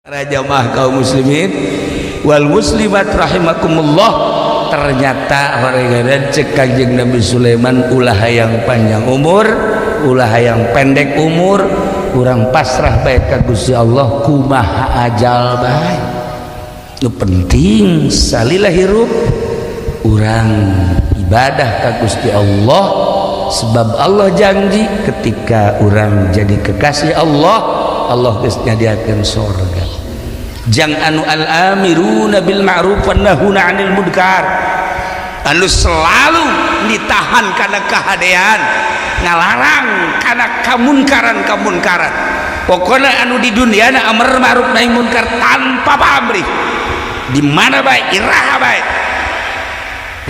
Para jamaah kaum muslimin wal muslimat rahimakumullah, ternyata horegaran cek Kanjeng Nabi Sulaiman ulah hayang panjang umur, ulah hayang pendek umur, urang pasrah bae ka Gusti Allah kumaha ajal bae. Nu penting salila hirup urang ibadah ka Gusti Allah, sebab Allah janji ketika urang jadi kekasih Allah geus nyadiakeun surga. Jang anu al-amiruna bil ma'ruf wan nahuna 'anil munkar, anu selalu ditahan kana kahadean, ngalarang kana kamunkaran. Pokona anu di dunia na amar ma'ruf nahi munkar tanpa pamrih, di mana bae iraha bae,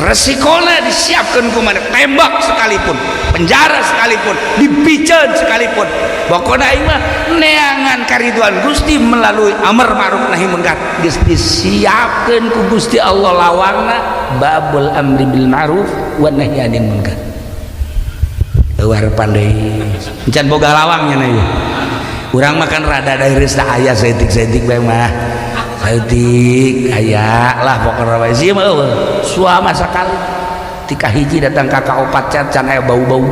resikona disiapkan kumana, tembak sekalipun, penjara sekalipun, dipiceun sekalipun, pokoknya aing mah neangan kariduan Gusti melalui amar ma'ruf nahi munkar geus disiapkeun ku Gusti Allah lawangna babul amri bil ma'ruf wa nahyi anil munkar. Eueuh pandai encan boga lawangnya na ieu. Urang makan rada daireus da aya saeutik-saeutik bae mah. Saeutik aya lah pokona bae sia mah eueuh suama sakali tika hiji datang ka kaopat can aya bau-bau.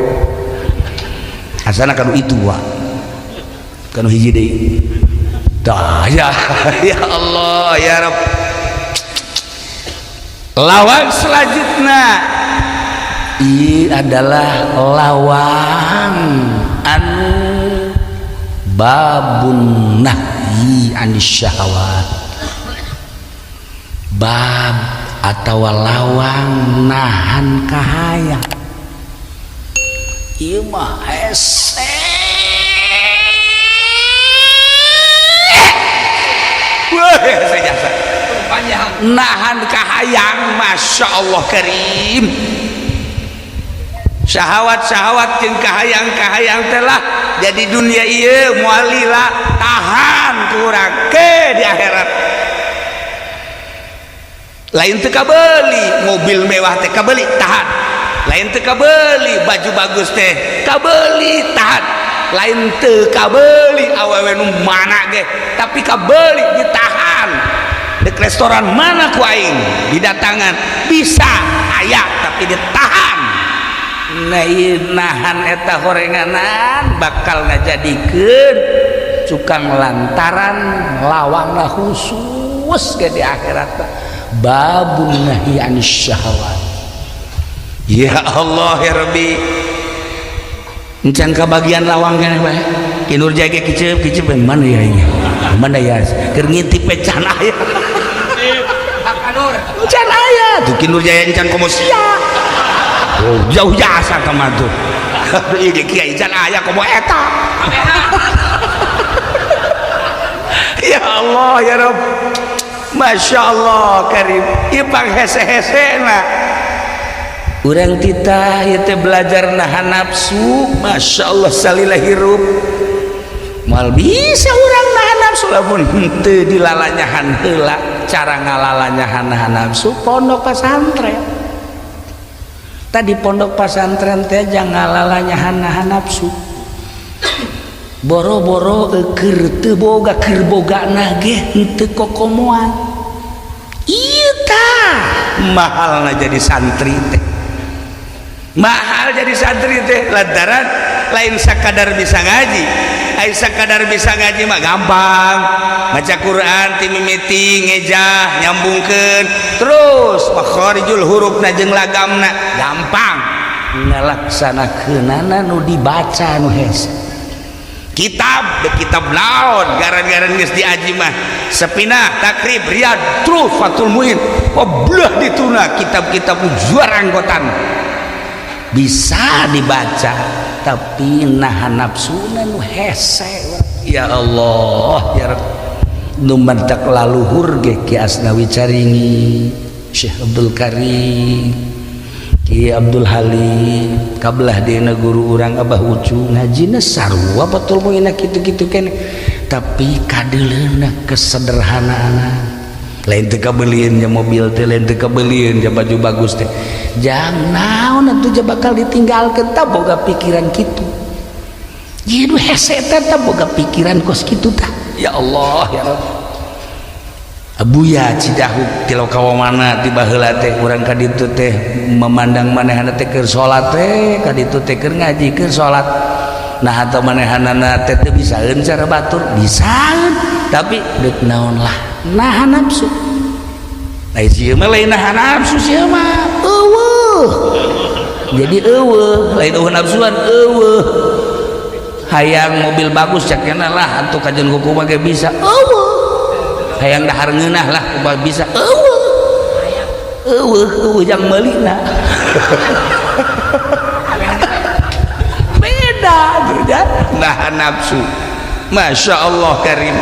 Asana kanu itu wa. Kanu hiji deui. Dah ya Allah ya Rabb. Lawang selanjutnya ini adalah lawang anu babun nahyi anis syahwat, bab atau lawang nahan kahaya. Ieu mah hese nahan kahayang, masya Allah karim. Syahwat-syahwat jeung kahayang-kahayang telah jadi dunia ieu mualila tahan kurang ke di akhirat. Lain teu kabeuli mobil mewah teh kabeuli tahan, lain teu kabeuli baju bagus teh kabeuli tahan, lain teu kabeuli awewe nu mana ge tapi kabeuli ditahan. Dek restoran mana ku aing didatangan bisa aya tapi ditahan. Nahan eta horenganan bakal ngajadikeun cukang lantaran lawangna khusus ke di akhirat babun nahyi anis syahwat. Ya Allah ya Rabbi, encan kabagian lawang keneh bae kinur jage kiceup mana ya ini mana ya keur ngintip can aya can aya tuh kinur jaya encan komo sia. Oh, jauh jasa kemana tuh ini kiai can aya komo eta. Ya Allah ya Rabb, masya Allah karim. Ipang hese-hese na urang titah ieu teh belajar nahan nafsu, masya Allah salila hirup mal bisa urang nahan nafsu lamun henteu dilalanyahan heula cara ngalalanyahan nahan nafsu pondok pesantren. Tadi pondok pesantren teh jangan ngalalanya nahan nafsu, boro-boro keur teu boga keur bogana ge henteu kokomoan. Ieu tah mahalna jadi santri teh, mahal jadi santri teh lantaran lain sakadar bisa ngaji. Ai sakadar bisa ngaji mah gampang, baca Quran ti mimiti ngejah nyambungkeun terus makharijul hurufna jeung lagamna gampang, ngalaksanakeunana nu dibaca nu hese. Kitab laon garan-garan geus diaji mah sepinah takrib riyad terus fatul muin oblah dituna kitab-kitab juara anggotan bisa dibaca tapi nahan nafsuna nu hese. Ya Allah ya Rabb, nu mantak laluhur ge Ki Asnawi Caringi, Syekh Abdul Karim, Ki Abdul Halim, kabelah dina guru urang Abah Ucu ngajina sarua betul moina kitu-kitu keneh tapi kadeuleuna kesederhanaana. Lain teu kabeulian nya mobil teh, lain teu kabeulian nya baju bagus teh, jang naon atuh bakal ditinggalkeun tah boga pikiran kitu. Ieu hese teh boga pikiran kos kitu tah. Ya Allah ya Rabb, Abuya Cidahu ti lokawa mana ti baheula teh urang ka ditu teh memandang manehana teh keur salat teh ka ditu teh keur ngaji keur salat nah atau manehanana teh teu bisaeun cara batur bisaeun tapi deuk naon lah nahan nafsu lain sieu mah lain nahan nafsu sieu mah eueuh jadi eueuh lain eueuh nafsuan eueuh hayang mobil bagus cakena lah atuh kajen kuku mah ge bisa eueuh hayang dahar ngeunah lah kumaha bisa eueuh yang meulina beda berdat nahan nafsu Masya Allah karim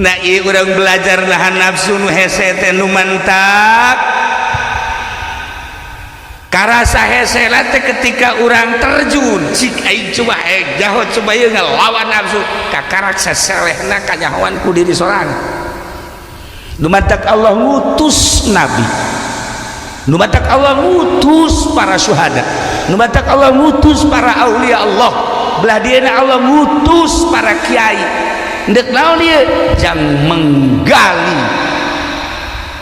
nah ieu urang belajar nahan nafsu nu hese teh nu mantap karasa hese teh ketika urang terjun cik aing coba jaho coba ieu ngelawan nafsu kakarak saselehna kanyahoan ku diri sorangan nu matak Allah ngutus nabi nu matak Allah ngutus para syuhada nu matak Allah ngutus para aulia Allah belah dieuna Allah ngutus para kiai ndek naon ieu jang menggali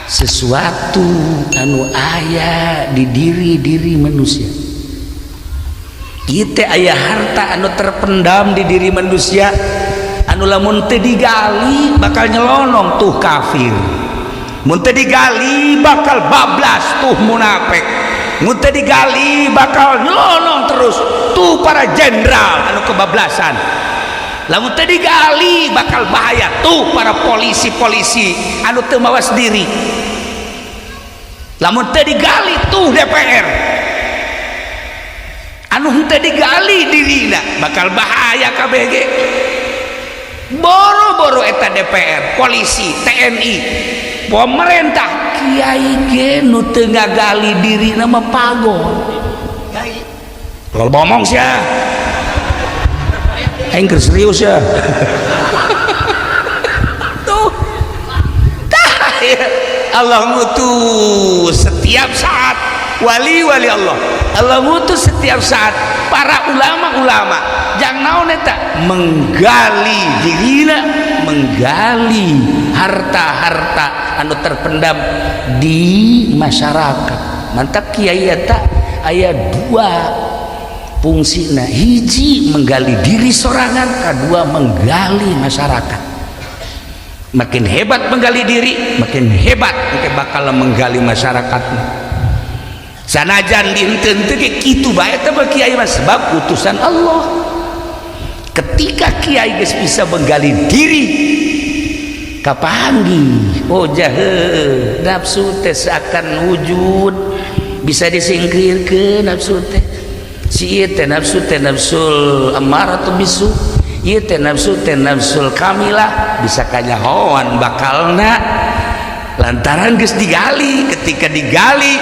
sesuatu anu aya di diri manusia kita aya harta anu terpendam di diri manusia anu lamun teu digali bakal nyelonong tuh kafir mun teu digali bakal bablas tuh munafik mun teu digali bakal nyelonong terus tuh para jenderal anu kebablasan lamun teu digali bakal bahaya tuh para polisi-polisi anu teu mawas diri lamun teu digali tuh DPR anu henteu digali dirina bakal bahaya kabeh ge boro-boro eta DPR polisi TNI pemerintah kiai ge nu teu ngagali dirina mah pagon kalau ngomong sia aing keur serius ya tuh Allah ngutus setiap saat wali-wali Allah ngutus setiap saat para ulama-ulama jang naon eta menggali dirina menggali harta-harta anu terpendam di masyarakat mantap kiai eta aya dua fungsina hiji menggali diri sorangan kedua menggali masyarakat makin hebat menggali diri makin hebat engke bakal menggali masyarakatna sanajan dinten teu kitu bae teh kiai mah sebab utusan Allah ketika kiai geus bisa menggali diri kapanggih oh jahe nafsu teh seakan wujud bisa disingkirkeun nafsu teh si ieu teh nafsul ammaratu bisu ieu teh nafsul kamilah bisa kanyahoan bakalna lantaran geus digali ketika digali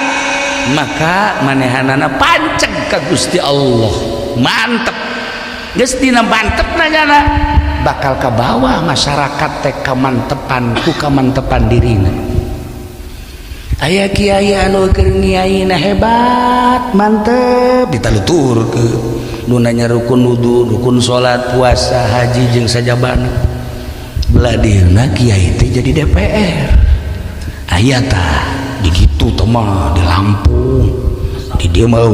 maka manehanana panceg ka Gusti Allah mantep geus dina mantep nanyana bakal ka bawah masyarakat teh kamantepan ku kamantepan dirina aya kiai anu keur ngiaina hebat mantep ditaluturkeun nu nanya rukun wudu rukun salat puasa haji jeung sajabana belah dieuna kiai teh jadi DPR aya tah di kitu teh mah di Lampung di dieu mah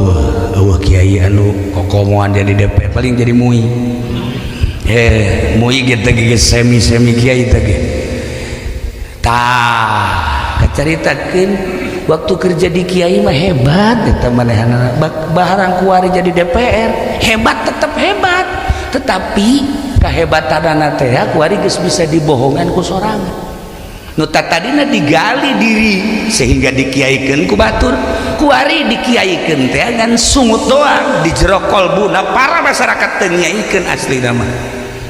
eueuh kiai anu kokomoan jadi DPR paling jadi MUI MUI ge teh ge semi kiai teh ge tah kacaritakeun waktu kerja di kiai mah hebat eta manehanana barang kuari jadi DPR hebat tetap hebat tetapi kahebatanana teh kuari geus bisa dibohongan ku sorangan nu tadina digali diri sehingga dikiaikeun ku batur kuari dikiaikeun teh ngan sungut doang di jero kolbuna para masyarakat teu nyaikeun aslina mah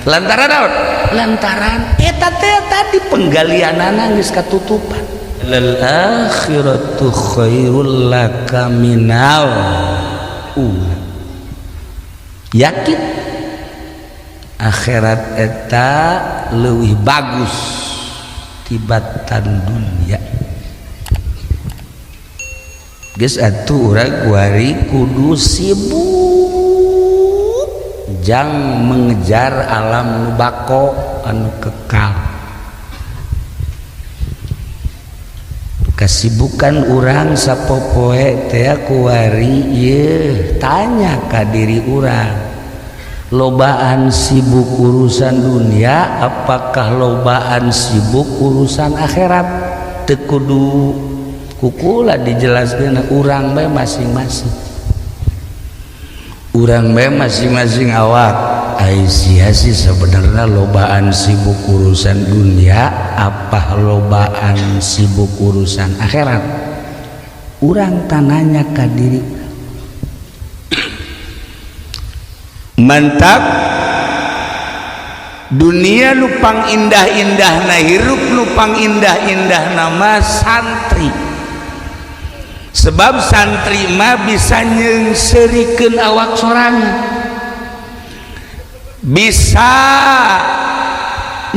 lantaran naon lantaran eta teh tadi penggalianana geus katutupan lal akhiratu khairul laka minal yakin akhirat eta leuwih bagus tibatan dunia geus atuh urang kuari kudu sibuk jang mengejar alam nu bako anu kekal kesibukan urang sapopoe teh kuari ieu tanya ka diri urang lobaan sibuk urusan dunia apakah lobaan sibuk urusan akhirat teu kudu kukula dijelaskeun urang bae masing-masing urang bae masing-masing awak Aisyah sih sebenarnya lobaan sibuk urusan dunia apa lobaan sibuk urusan akhirat urang tananya ka diri mantap dunia lupang indah-indah na hirup lupang indah-indah nama santri sebab santri mah bisa nyeungsirikeun awak sorangan bisa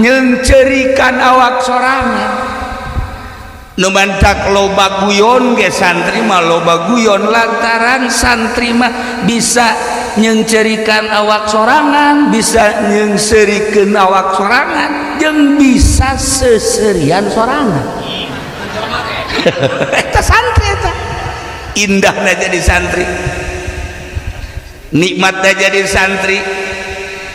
nyencerikan awak sorangan nu mantak loba guyon ge santri mah loba guyon lantaran santri mah bisa nyencerikan awak sorangan bisa nyengsirikeun awak sorangan jeung bisa seserian sorangan eta santri eta indahna jadi santri nikmatna jadi santri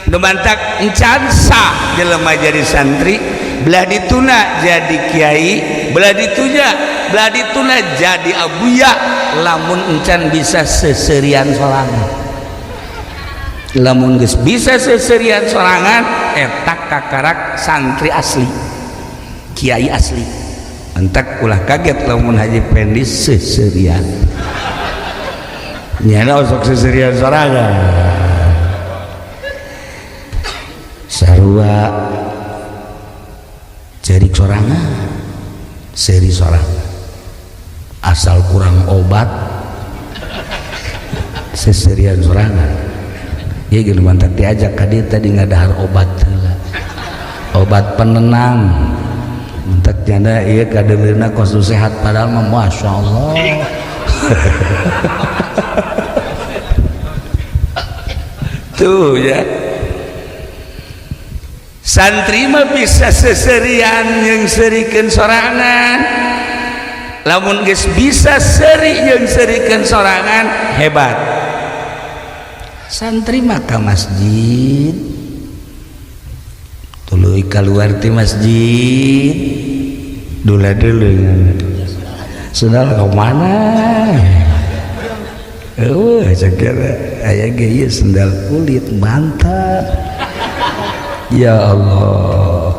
numantak encan sah jelema jadi santri belah dituna jadi kiai belah dituna jadi abuya lamun encan bisa seserian sorangan lamun geus bisa seserian sorangan eta kakarak santri asli kiai asli entak ulah kaget lamun Haji Pendi seserian nyana osok seserian sorangan sarua cerik sorangan seri sorangan asal kurang obat seserian sorangan ya gitu mantap diajak ka dieu tadi ngadahar obat heula obat penenang mantap janda ieu kadeulina kos sehat padahal mah masyaallah tuh ya santri mah bisa seserian nyeungsirikeun sorangan lamun geus bisa seri nyeungsirikeun sorangan hebat santri mah ka masjid tuluy kaluar ti masjid dula-dula sendal ka mana cakera aya ge ieu sendal kulit mantap ya Allah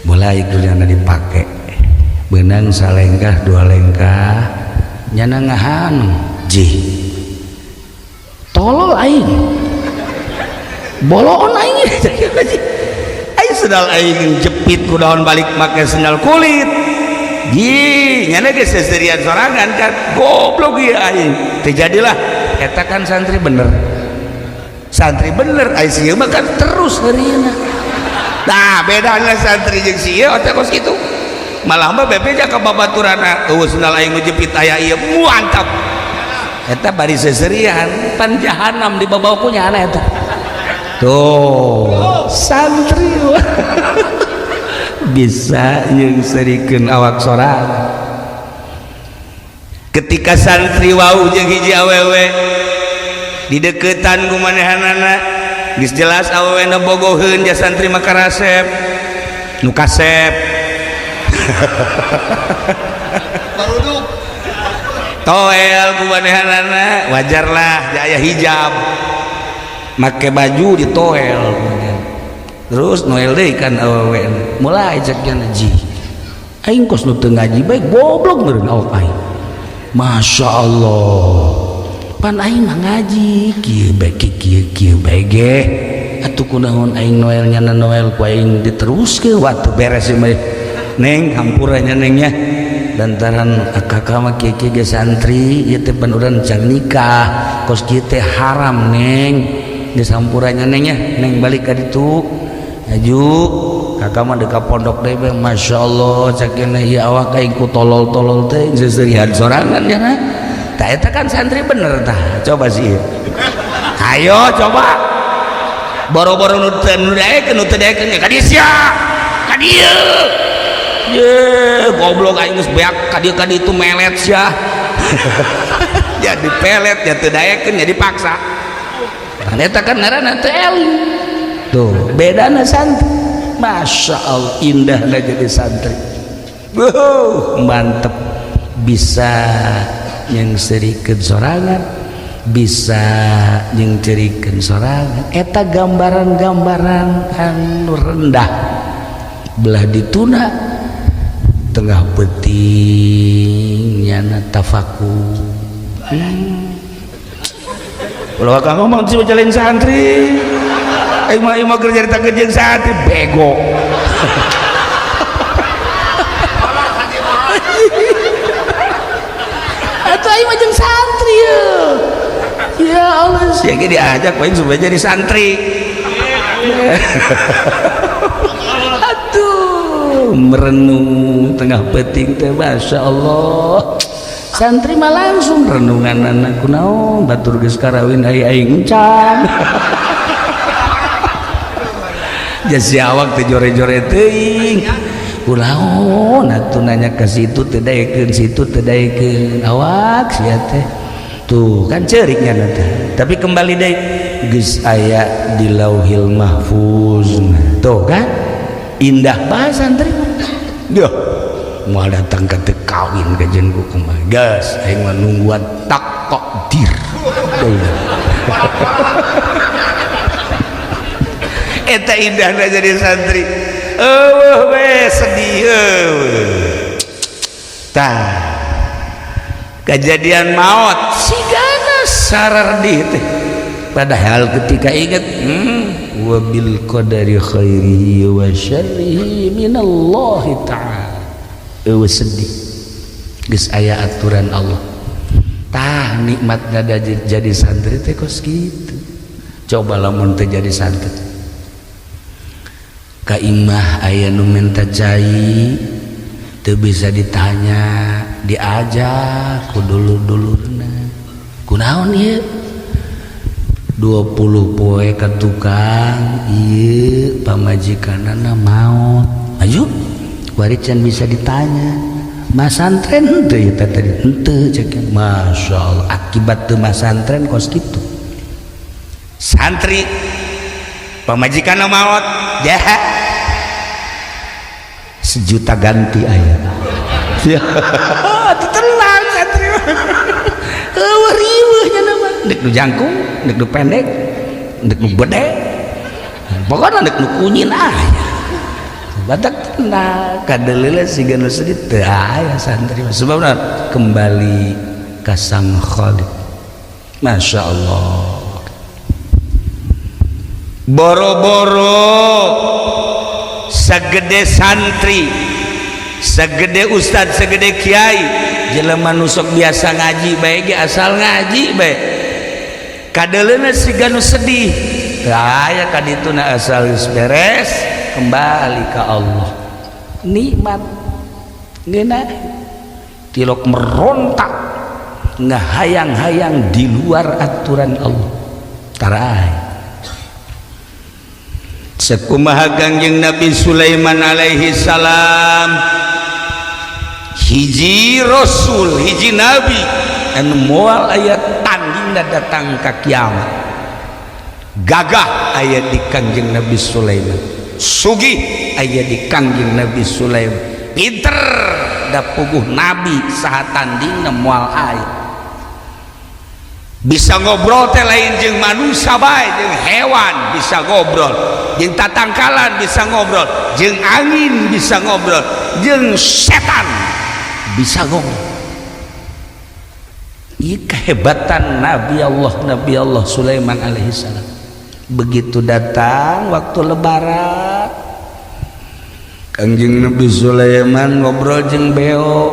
mulai kuliahna dipake benang salengkah dua lengkah nyana ngahan jih tolol aing boloon aing aing sendal aing jepit ku daun balik make sendal kulit gi nyana ge seserian sorangan kan goblok ieu aing terjadilah eta kan santri bener ICU mah kan terus harina nah bedanya santri jeung si ieu otak kos kitu malah mah bebeja ka babaturana eueuh sendal aing nu jepit aya ieu mantap eta bari seserian pan jahanam di babaku nyana eta tuh santri bisa nyeungsirikeun awak sorangan ketika santri wau jeung hiji awewe di deketan kumanehanana geus jelas awewena bogoheun ja santri maka rasep nu kasep baruduk toel kumanehanana wajarlah ja aya hijab make baju di toel terus noel deui kan awewe mulai cek janji aing kos nu teu ngaji bae goblok meureun awak aing masyaallah pan aing mah ngaji kieu bae ge atuh kunaon aing noel nyana noel ku aing diteruskeun waktu beres mah neng hampurannya nengnya lantaran kakak mah kieu ge santri ieu teh pan urang can nikah kos kieu teh haram neng geus hampurannya nengnya neng balik ka ditu aju kakak mah deuk ka pondok deui bae masyaallah cakena ieu awak aing ku tolol-tolol teh seserian sorangan nya tah eta kan santri bener tah coba sih ayo coba boro-boro nu teu daekeun ka dieu sia ka dieu ye goblok aing geus beak ka dieu itu melet sia. Jadi pelet ya teu daekeun ya dipaksa. Eta kan ngaranna teu eling. Tuh, bedana santri. Masya Allah indahna jadi santri. Mantep bisa nyengserikeun sorangan, bisa nyengcerikeun sorangan. Eta gambaran-gambaran anu rendah belah dituna tengah penting nyana tafakur. Kalau akang ngomong sih jalan santri, mau kerja di tangan jeung santri bego. Atau aing mah jeung santri ya. Ya Allah, sia ge diajak poin supaya jadi santri. Aduh, merenung tengah peting teh masya Allah. Santri mah langsung renungan anak kunaon batur geus karawin aing encan. Jadi awak teh jore-jore teuing. Kunaon atuh nanya ka situ teu daekeun situ teu daekeun awak sia teh. Tuh kan ceuriknya teh. Tapi kembali deui geus aya di Lauhil Mahfuz. Tuh kan indah bae santri. Duh mau datang ke kawin ke jengku kumaha gas aing mah nungguan takdir. Eta indahna jadi santri. We sedih tah kejadian maut sigana sarardih teh padahal ketika ingat wa bil qadari khairihi wa syarrihi minallahi ta'ala. Sedih geus aya aturan Allah tah nikmatna jadi santri teh kos kitu. Coba lamun teh jadi santri ka imah aya nu minta cai teu bisa ditanya diajak ku dulur-dulurna kunaon ieu 20 poe ka tukang ieu pamajikanana maot aju bari can bisa ditanya mas santren henteu eta tadi henteu cek masya Allah akibat teu mas santren kos kitu santri pamajikanna maot jahat 1 juta ganti aya ya tenang santri eueuh riweuhnya nama dek nu jangkung dek nu pendek dek nu bede pokona dek nu kunyin aya batak tenang kadeleula siga nu sedih teu aya santri sebabna kembali ka Sang Khaliq. Masya Allah boro-boro sagede santri sagede ustad sagede kiai jelema nu sok biasa ngaji bae ge asal ngaji bae kadeleuna siga nu sedih teu aya ka dituna asal geus beres kembali ke Allah nikmat ngeuna tilok merontak ngahayang-hayang di luar aturan Allah tarai sakumaha Kangjeng Nabi Sulaiman alaihi salam hiji rasul hiji nabi anu moal aya tandingna datang ka kiamat gagah aya di Kangjeng Nabi Sulaiman sugih aya di Kangjeng Nabi Sulaiman pinter da puguh nabi saha tandingna moal aya bisa ngobrol teh lain jeung manusia bae jeung hewan bisa ngobrol jeung tatangkalan bisa ngobrol jeung angin bisa ngobrol jeung setan bisa ngobrol. Ieu kehebatan Nabi Allah Sulaiman alaihissalam. Begitu datang waktu lebaran Kangjeng Nabi Sulaiman ngobrol jeung beo.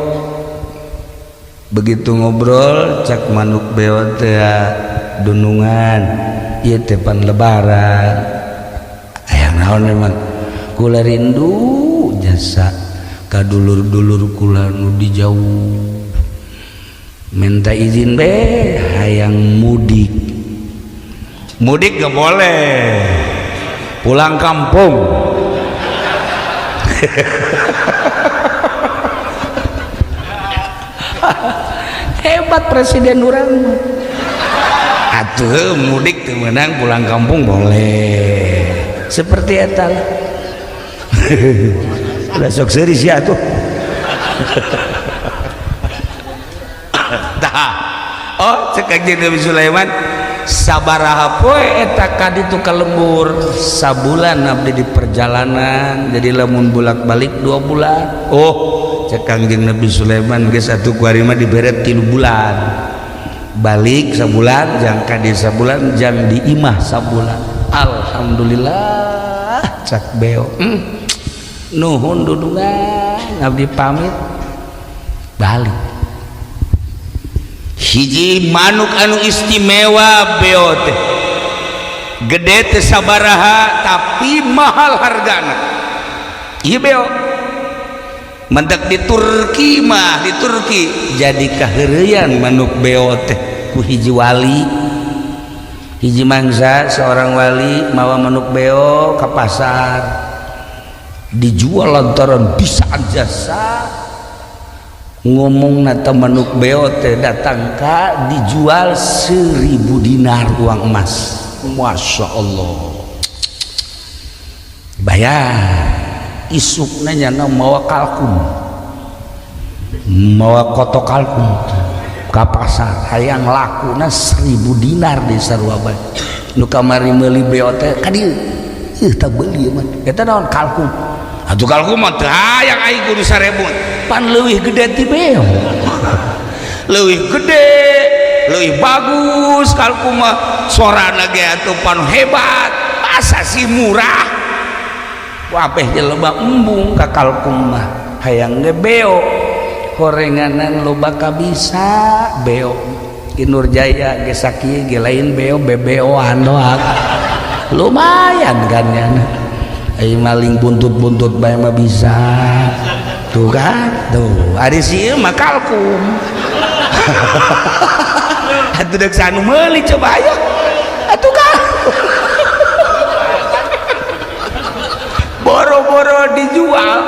Begitu ngobrol cak manuk beo teh dunungan ieu teh pan lebaran aya naon emang kula rindu jasa ka dulur-dulur kula nu di jauh minta izin be hayang mudik gak boleh pulang kampung hebat presiden urang atuh mudik teu meunang pulang kampung boleh seperti eta lah udah sok seuri sia atuh tah oh cek Kanjeng Nabi Sulaiman sabaraha poe eta kaditu ka lembur sabulan abdi di perjalanan jadi lamun bolak-balik 2 bulan oh cek Kanjeng Nabi Sulaiman geus atuh kuari mah dibere 3 bulan balik sabulan jang kadi sabulan jang di imah sabulan alhamdulillah cak beo nuhun dudungan abdi pamit balik hiji manuk anu istimewa beo teh gede teh sabaraha tapi mahal hargana ieu beo mentek di Turki mah di Turki jadi kaheureuyan manuk beo teh ku hiji wali hiji mangsa seorang wali mawa manuk beo ke pasar dijual lantaran bisa jasa ngomong nata manuk beo teh datang ka dijual 1000 dinar uang emas Masya Allah bayar isukna nyana mawa kalkun mawa kotok kalkun ka pasar hayang lakuna 1000 dinar di sarua bae nu kamari meuli beo teh ka dieu tah beuli mah eta naon kalkun atuh kalkun mah teu hayang aing kudu 1000 pan leuwih gede ti beo leuwih gede leuwih bagus kalkun mah sorana ge atuh pan hebat asa si murah wapeh jelema embung ka kalkun mah hayang ge beo gorenganan loba kabisa beo Inur Jaya ge sakieu ge lain beo bebeoan doang lumayan kan nyana ai maling buntut-buntut bae mah bisa tuh kan tuh ari sieu mah kalkun atuh deuk sanu meuli coba aya atuh kan boro-boro dijual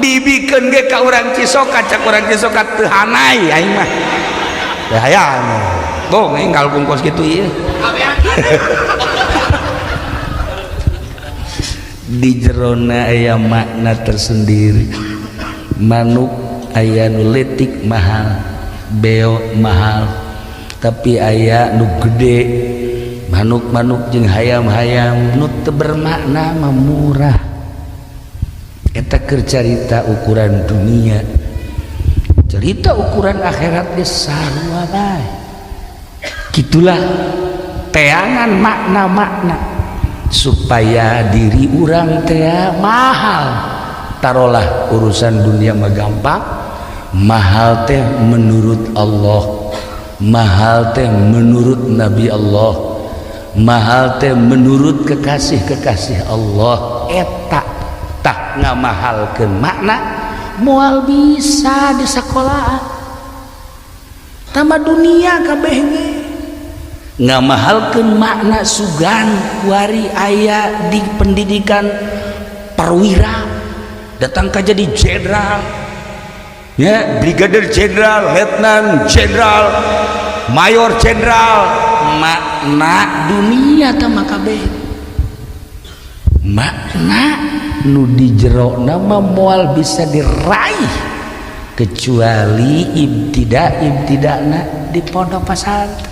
dibikeun ge ka urang Cisokat cak urang Cisokat teu hanai aing mah teu hayang bong aing kalkun kos kitu ieu di jerona aya makna tersendiri manuk aya nu leutik mahal beo mahal tapi aya nu gede manuk-manuk jeung hayam-hayam nu teu bermakna mah murah eta keur carita ukuran dunia cerita ukuran akhirat ge sarua bae kitulah teangan makna-makna supaya diri urang teh mahal tarolah urusan dunia mah gampang mahal teh menurut Allah mahal teh menurut Nabi Allah mahal teh menurut kekasih-kekasih Allah eta tak ngamahalkeun makna moal bisa di sekolah tambah dunia kabeh ge ngamahalkeun makna sugan kuari aya di pendidikan perwira datang ka jadi jenderal ya brigadir jenderal letnan jenderal mayor jenderal makna dunia tama kabeh makna nu di jero nama moal bisa diraih kecuali ibtidakna di pondok pesantren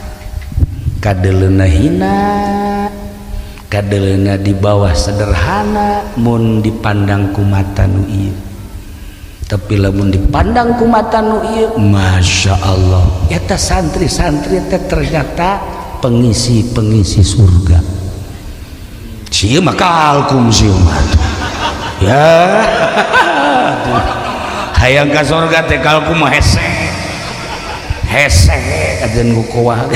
kadeleuna hina kadeleuna di bawah sederhana mun dipandang ku mata nu ieu tapi lamun dipandang ku mata nu ieu Masya Allah eta santri-santri teh ternyata pengisi-pengisi surga sieun mah kalkum sieun mah ya hayang ka surga teh kalkum mah hese ajen ngukuah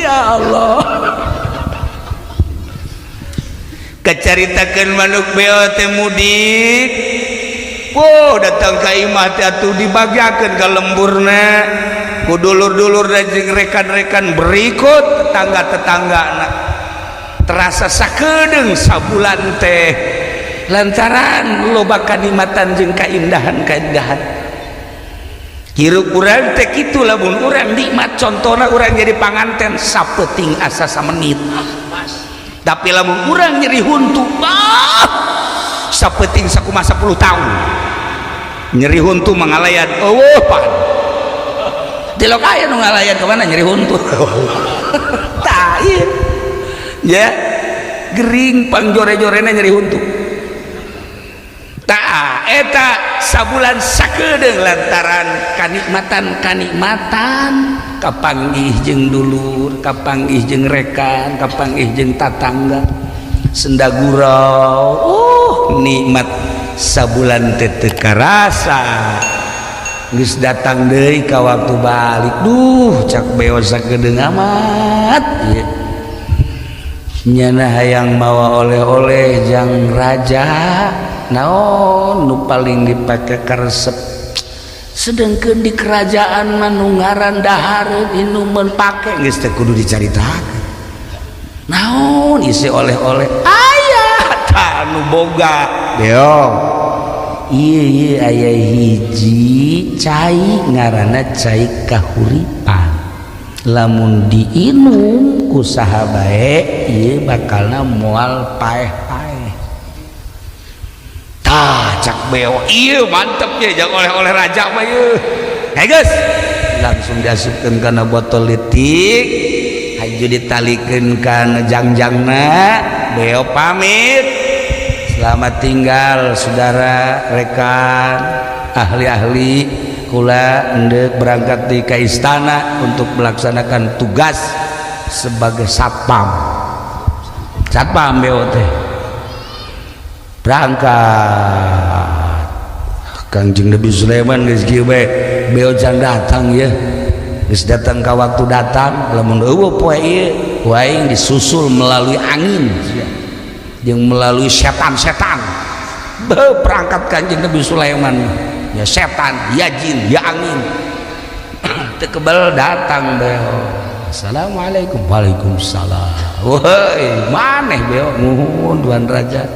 ya Allah kecaritakeun manuk beo teh mudik datang ka imah teh atuh dibagiakeun ka lemburna ku dulur-dulur dan jeung rekan-rekan berikut tetangga-tetanggana terasa sakedeung sabulan teh lantaran loba kanikmatan jeung kaindahan hirup urang teh kitu lamun urang nikmat contohna urang jadi panganten sapeting asa samenit tapi lamun urang nyeri huntu sapeting sakumaha 10 tahun nyeri huntu mangalayan eueuh pan delok aya nu ngalayan ka mana nyeri huntu tah ieu ya gering pangjore-jorena nyeri huntu tah eta sabulan sakedeung lantaran kanikmatan kapanggih jeung dulur kapanggih jeung rekan kapanggih jeung tatangga sendagurau nikmat sabulan teh teu karasa geus datang deui ka waktu balik duh cak beo sakedeung amat ieu nyana hayang mawa oleh-oleh jang raja naon nu paling dipake karesep sedengkeun di kerajaan mah nu ngaran dahareun inuman pake geus teh kudu dicaritakeun naon isi oleh-oleh aya tah nu boga beong ieu aya hiji cai ngaranna cai kahuripan lamun diinum ku saha bae ieu bakalna moal paeh-paeh tah cak beo ieu mantep ye jang oleh-oleh raja mah ieu hei geus langsung diasupkeun kana botol leutik haju ditalikeun kana jangjangna beo pamit selamat tinggal saudara rekan ahli-ahli kula hendak berangkat di ka istana untuk melaksanakan tugas sebagai satpam beo teh berangkat Kangjeng Nabi Sulaiman geus kieu bae beo can datang ya geus datang ka waktu datang lamun eueuh poe ieu waing disusul melalui angin jeung melalui setan-setan berangkat Kangjeng Nabi Sulaiman ya setan ya jin ya angin teu kebal datang beo assalamualaikum waalaikumsalam woi maneh beo nuhun tuan raja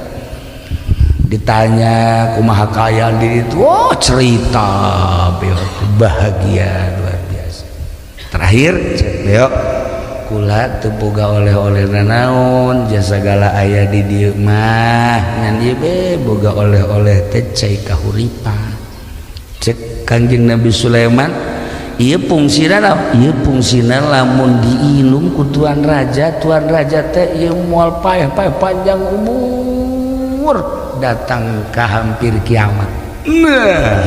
ditanya kumaha kayaan di itu oh cerita beo bahagia luar biasa terakhir cek beo kula teu boga oleh-oleh nanaon jasa segala aya di dieu mah ngan ieu be boga oleh-oleh teh cai kahuripan cek Kangjeng Nabi Sulaiman ieu fungsina naon ieu fungsina lamun diinum ku tuan raja teh ieu moal paeh-paeh panjang umur datang ke hampir kiamat nah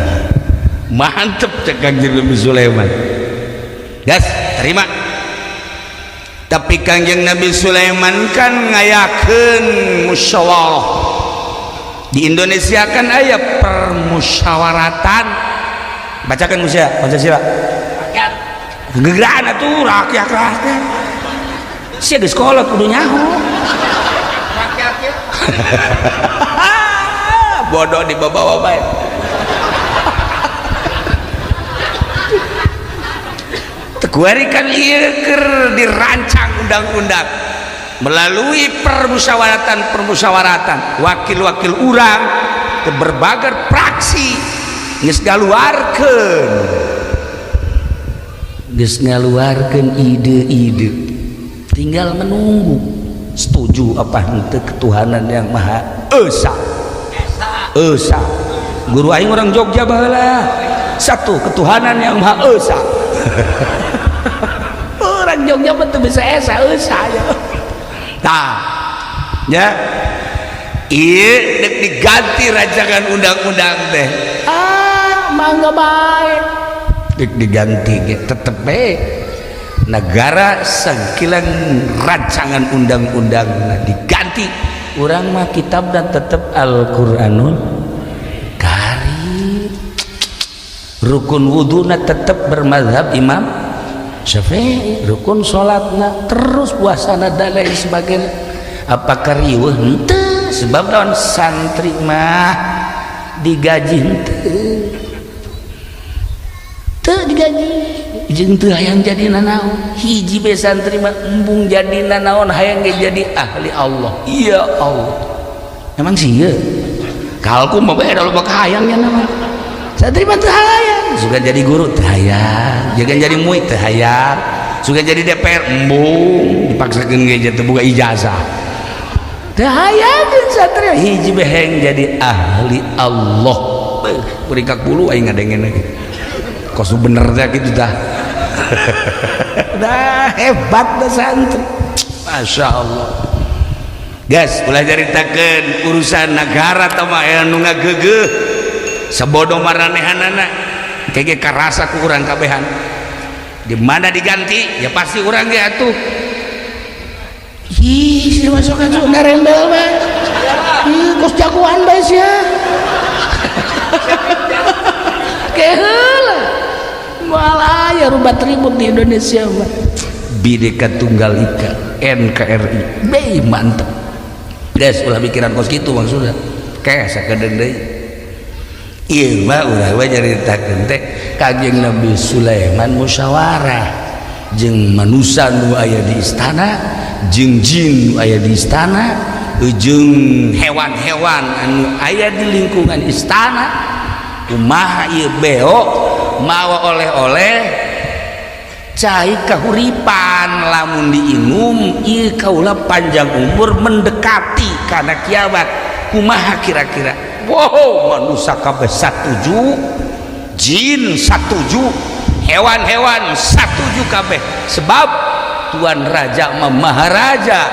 mantep cek Kangjeng Nabi Sulaiman gas terima tapi Kangjeng Nabi Sulaiman kan ngayakeun musyawarah di Indonesia kan aya permusyawaratan bacakan musya Pancasila rakyat gegeraan atuh rakyat sia geus sekolah kudu nyaho rakyat ya bodoh di bawah bae teguarikan ieu keur dirancang undang-undang melalui permusyawaratan wakil-wakil urang ke berbagai praksi geus ngaluarkeun ide-ide tinggal menunggu setuju apa henteu ketuhanan yang maha esa guru aing orang Jogja baheula satu ketuhanan yang maha esa orang Jogja betul bisa esa ya nah ya ieu dek diganti rancangan undang-undang teh mangga bae dek diganti tetep bae negara sangkilan rancangan undang-undang diganti urang mah kitab dan tetep Al-Qur'anul Karim rukun wuduna tetep bermazhab Imam Syafi'i rukun salatna terus puasana dan lain sebagainya apakah riweuh henteu sebab naon santri mah digaji henteu teu digaji jeung teu hayang jadi nanaon hiji be santri mah embung jadi nanaon hayang jadi ahli Allah iya Allah emang sih ya kalku mah bae da loba hayangnya nama santri mah teu hayang suka jadi guru teu hayang, jangan jadi muid teu hayang, suka jadi DPR embung dipaksakeun ge teu boga ijazah teu hayang satria hiji beheng jadi ahli Allah berikak bulu aing ngadengen lagi kos bener teh kitu tah dah hebat dah santri Masya Allah guys ulah jaritakeun urusan negara tama anu ngageugeuh sebodoh maranehanana kege karasa ku urang kabehan di mana diganti ya pasti urang ge atuh ih si masuk atuh ngarembel bae ih kos jagoan bae sia keheula malah ya rubat ribut di Indonesia mah Bhinneka Tunggal Ika NKRI bae mantep guys ulah pikiran kos kitu maksudna kae sakedeung deui ieu mah urang we nyaritakeun teh Kangjeng Nabi Sulaiman musyawarah jeung manusia nu aya di istana jeung jin nu aya di istana jeung hewan-hewan anu aya di lingkungan istana kumaha ieu beo mawa oleh-oleh cai kahuripan lamun diinum ieu kaula panjang umur mendekati kana kiamat kumaha kira-kira wow manusia kabeh satuju jin satuju hewan-hewan satuju kabeh sebab tuan raja maharaja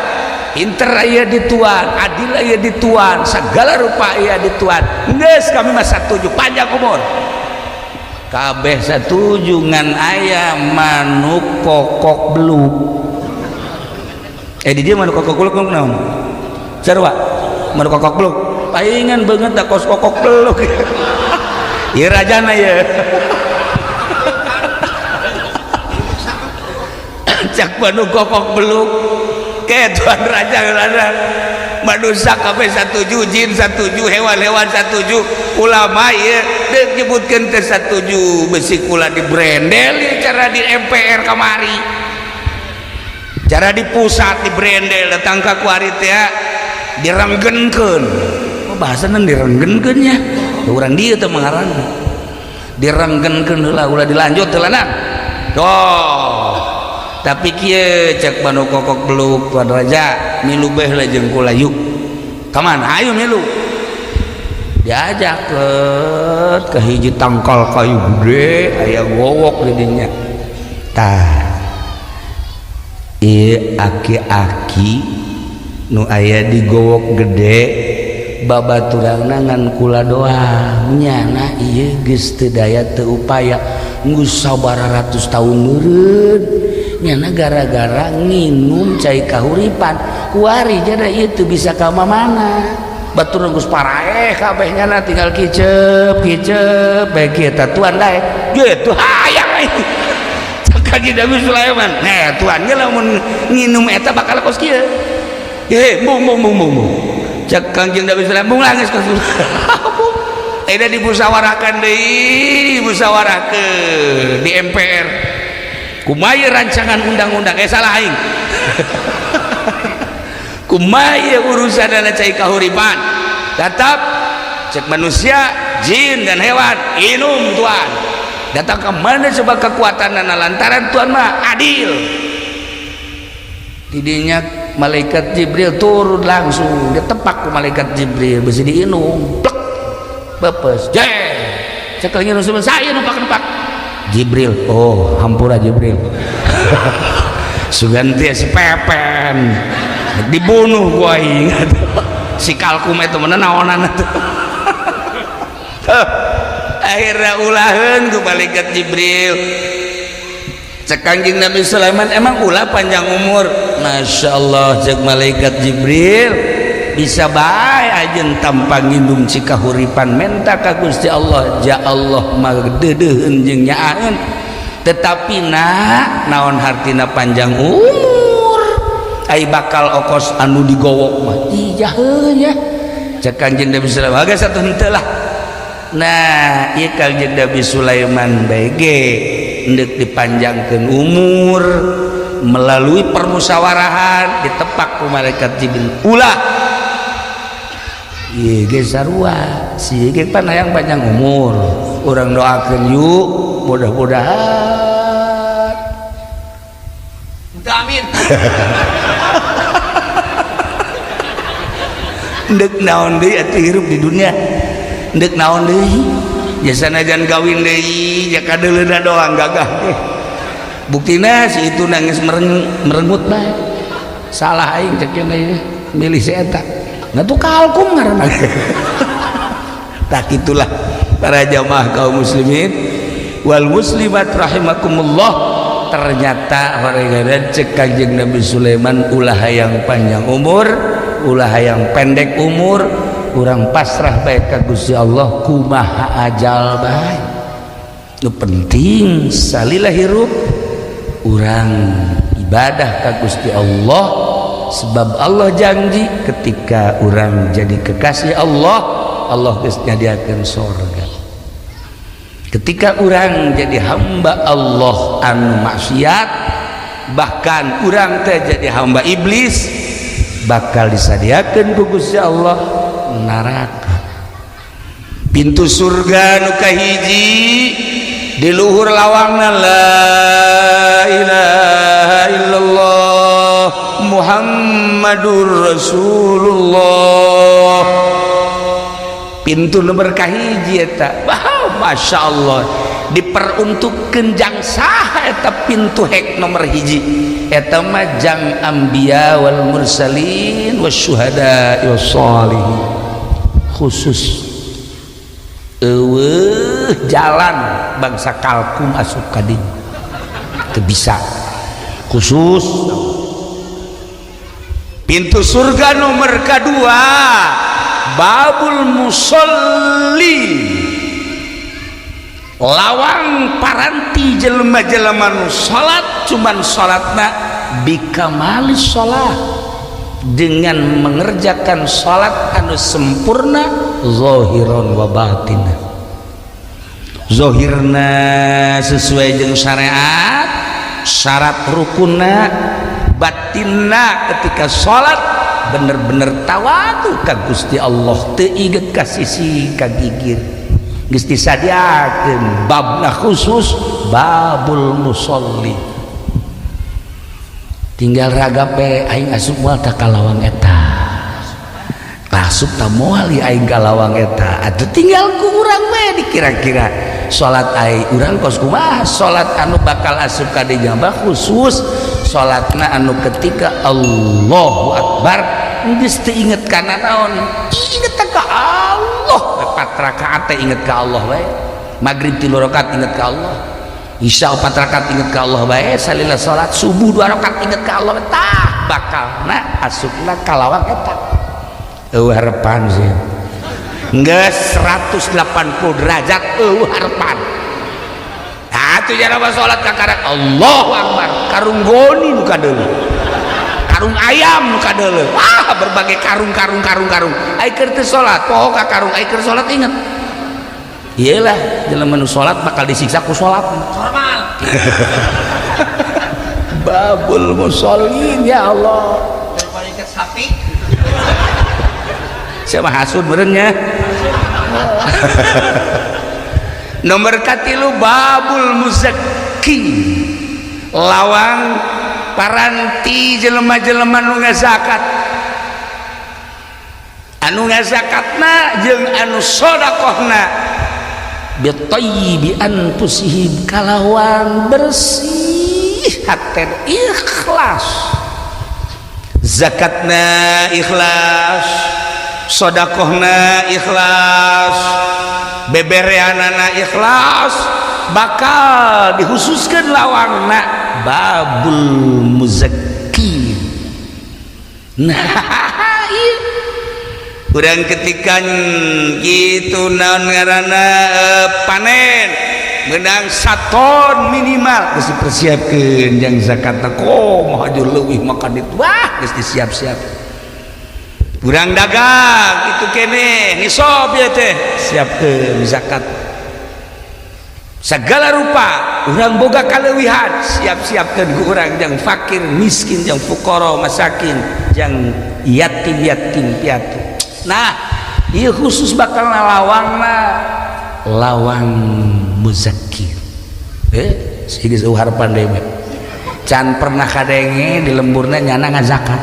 pinter aya di tuan adil aya di tuan segala rupa aya di tuan geus kami mah satuju panjang umur kabeh satuju ngan aya manuk kokok beluk di dia manuk kokok beluk naon sarua manuk kokok beluk paingan banget da kos kokok beluk ieu rajana ya cak manuk kokok beluk ke tuan raja ngarana manusia kabeh satuju jin satuju hewan-hewan satuju ulama ieu deuk nyebutkeun teh satuju besi kula di brendel cara di MPR kamari cara di pusat di brendel datang ka kuari teh direnggenkeun bahasana direnggenkeun nya urang dieu teh mangaranna direnggenkeun heula ulah dilanjut teh lanang toh tapi kieu cek manuk kokok beluk tuan raja milu beh lah jeung kula yuk kaman ayo milu diajak ke hiji tangkal kayu gede aya gowok di dinya tah ieu aki-aki nu aya di gowok gede babaturanna ngan kula doang nyana ieu geus teu daya teu upaya geus sabaratus taun meureun nyana gara-gara nginum cai kahuripan kuari jada itu bisa ka mana batur geus paraeh kabeh nyana tinggal kicep bae kieu tuan dae gitu hayang Kangjeng Nabi Sulaiman nah tuan ge lamun nginum eta bakal kos kieu bung cek Kangjeng Nabi Sulaiman bung langis ka eta dimusyawarahkan deui dimusyawarahkeun di MPR kumaya rancangan undang-undang salah aing kumaya urusan dana cai kahuripan tetap cek manusia jin dan hewan inum tuan datang ke mana sebab kekuatan lantaran tuan mah adil didinya malaikat Jibril turun langsung ditepak ke malaikat Jibril besi diinum plek bepes jeh cek lagi nusul saya numpak Jibril oh hampura Jibril suganti si pepen dibunuh gua ingat si kalkum itu mana naonan itu akhirnya ulahan ku malaikat Jibril cek Kangjeng Nabi Sulaiman emang ulah panjang umur Masya Allah cek malaikat Jibril bisa bae ajeun tanpa ngindum cikahuripan menta ka Gusti Allah ja Allah mah deudeuheun jeung nyaaeun tetapi naon hartina panjang umur ai bakal okos anu digowok mah iya heuh nya cek Kangjeng Nabi Sulaiman aga satu henteu lah nah ieu Kangjeng Nabi Sulaiman bae ge hendeuk dipanjangkeun umur melalui permusyawaraan ditepak ku malaikat Jibril ulah iya ge sarua si ge pan hayang panjang umur orang doakeun yuk mudah-mudahan amin. ndek naon deui atuh hirup di dunia ndek naon deui jasana jan gawin deui ya kadeuleuna doang gagah teh buktina si itu nangis merengut bae salah aing cek kene milih si eta ngatu kalkum ngaranna tak itulah para jamaah kaum muslimin wal muslimat rahimakumullah ternyata horegaran cek Kanjeng Nabi Sulaiman ulah hayang panjang umur ulah hayang pendek umur urang pasrah bae ka Gusti Allah kumaha ajal bae nu penting salila hirup urang ibadah ka Gusti Allah sebab Allah janji ketika urang jadi kekasih Allah Allah geus nyadiakeun surga ketika urang jadi hamba Allah anu maksiat bahkan urang teh jadi hamba iblis bakal disadiakeun ku Gusti Allah neraka pintu surga nu kahiji di luhur lawangna la ilaha illallah Muhammadur Rasulullah pintu nomor kahiji eta Masya Allah diperuntukkeun jang saha eta pintu hek nomor hiji eta mah jang anbiya wal mursalin wasyuhada wassalihin khusus eueuh jalan bangsa kalkum asup ka dieu teu bisa khusus pintu surga nomor kedua babul musolli lawang paranti jelema-jelema nu salat cuman salatna bikamalis salat dengan mengerjakan salat anu sempurna zahiran wa batinna zahirna sesuai jeung syariat syarat rukunna batinna ketika salat bener-bener tawadu ka Gusti Allah teu iget ka sisi ka gigir geus disadiakeun babna khusus babul musolli tinggal ragape aing asup moal ta kalawang eta asup ta moal aing kalawang eta atuh tinggal ku urang we dikira-kira salat aing urang kos kumaha salat anu bakal asup ka dieu mah khusus salatna anu ketika Allahu Akbar geus teu inget kana naon inget ka Allah 4 rakaat teh inget ka Allah bae maghrib 3 rakaat inget ka Allah isya 4 rakaat inget ka Allah bae salila salat subuh 2 rakaat inget ka Allah tah bakalna asupna kalawang eta eueuh harepan sih geus 180 derajat eueuh harepan atuh jana salat ka karek Allahu Akbar karung goni nu kadeuleu karung ayam nu kadeuleu berbagai karung ai keur teu salat poho ka karung ai keur salat inget iyalah jelema nu salat bakal disiksa ku salat normal babul musallin ya Allah daripada ikat sapi siapa hasud berennya nomor katilu babul muzakki lawang paranti jelema-jelema nu ngazakat anu ngazakatna jeung anu sedekahna bitayyibi anfusihim kalawang bersih haten ikhlas zakatna ikhlas sedekahna ikhlas bebereanana ikhlas bakal dikhususkeun lawangna babul muzakki nah ieu urang ketika gitu naon ngaranna panen menang 1 ton minimal geus dipersiapkeun jang zakatna komaha aju leuwih maka ditu wah geus disiap-siap urang dagang kitu keneh nisab ya teh siapkeun zakat segala rupa urang boga kaleuwihan siap-siapkeun ku urang jang fakir miskin jang fuqara masakin jang yatim piatu nah ieu khusus bakal nalawangna lawang muzakir sigis uhar pandai can pernah kadenge di lemburna nyana ngazakat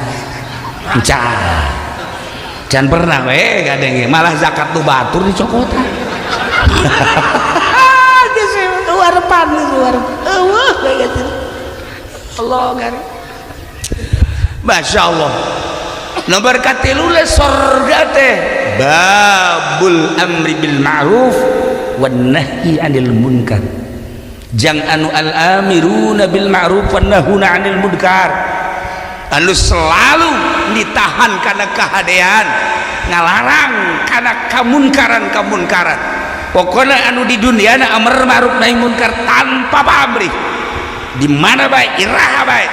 can pernah kadenge malah zakat tu batur di cokotan uhar pandai Allah kan Masya Allah nomor katilu le surga teh babul amri bil ma'ruf wan nahyi 'anil munkar jang anu al amiruna bil ma'ruf wan nahuna 'anil munkar anu selalu ditahan kana kahadean ngalarang kana kamunkaran pokoknya anu di dunia na amar ma'ruf nahi munkar tanpa pamrih di mana baik iraha baik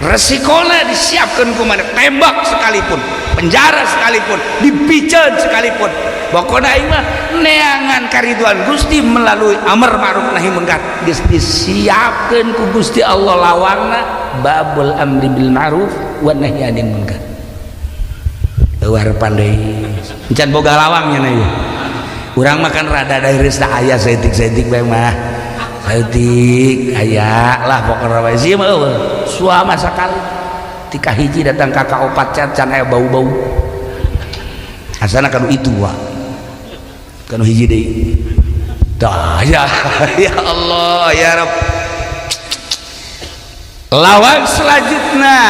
resikonya disiapkan kumana tembak sekalipun penjara sekalipun dipican sekalipun pokoknya imah neangan kariduan Gusti melalui amar ma'ruf nahi munkar disiapkan ku Gusti Allah lawangna babul amri bil ma'ruf wa nahi 'anil munkar luar pandai encan boga lawangnya na ieu urang makan rada dari resta aya setik-setik bae mah setik aya lah pokokna bae sieun eueuh suama sakali tika hiji datang kakak opat can aya bau-bau asana kanu itu wa kanu hiji deui tah ya ya Allah ya Rabb lawang selanjutnya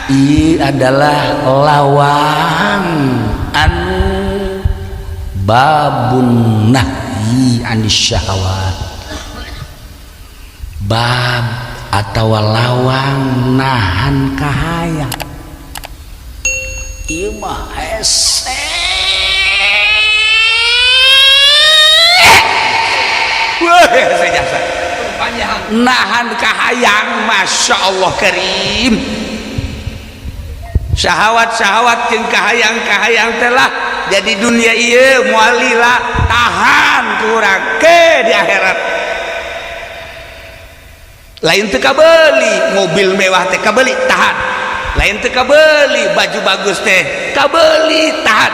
ini adalah lawang anu babun nahyi anis syahwat bab atau lawang nahan kahaya ieu mah hese nahan kahayang Masya Allah karim syahwat-syahwat jeung kahayang-kahayang telah jadi dunia ieu moal lila tahan kurang ke di akhirat lain teu kabeli mobil mewah teh kabeli tahan lain teu kabeli baju bagus teh kabeli tahan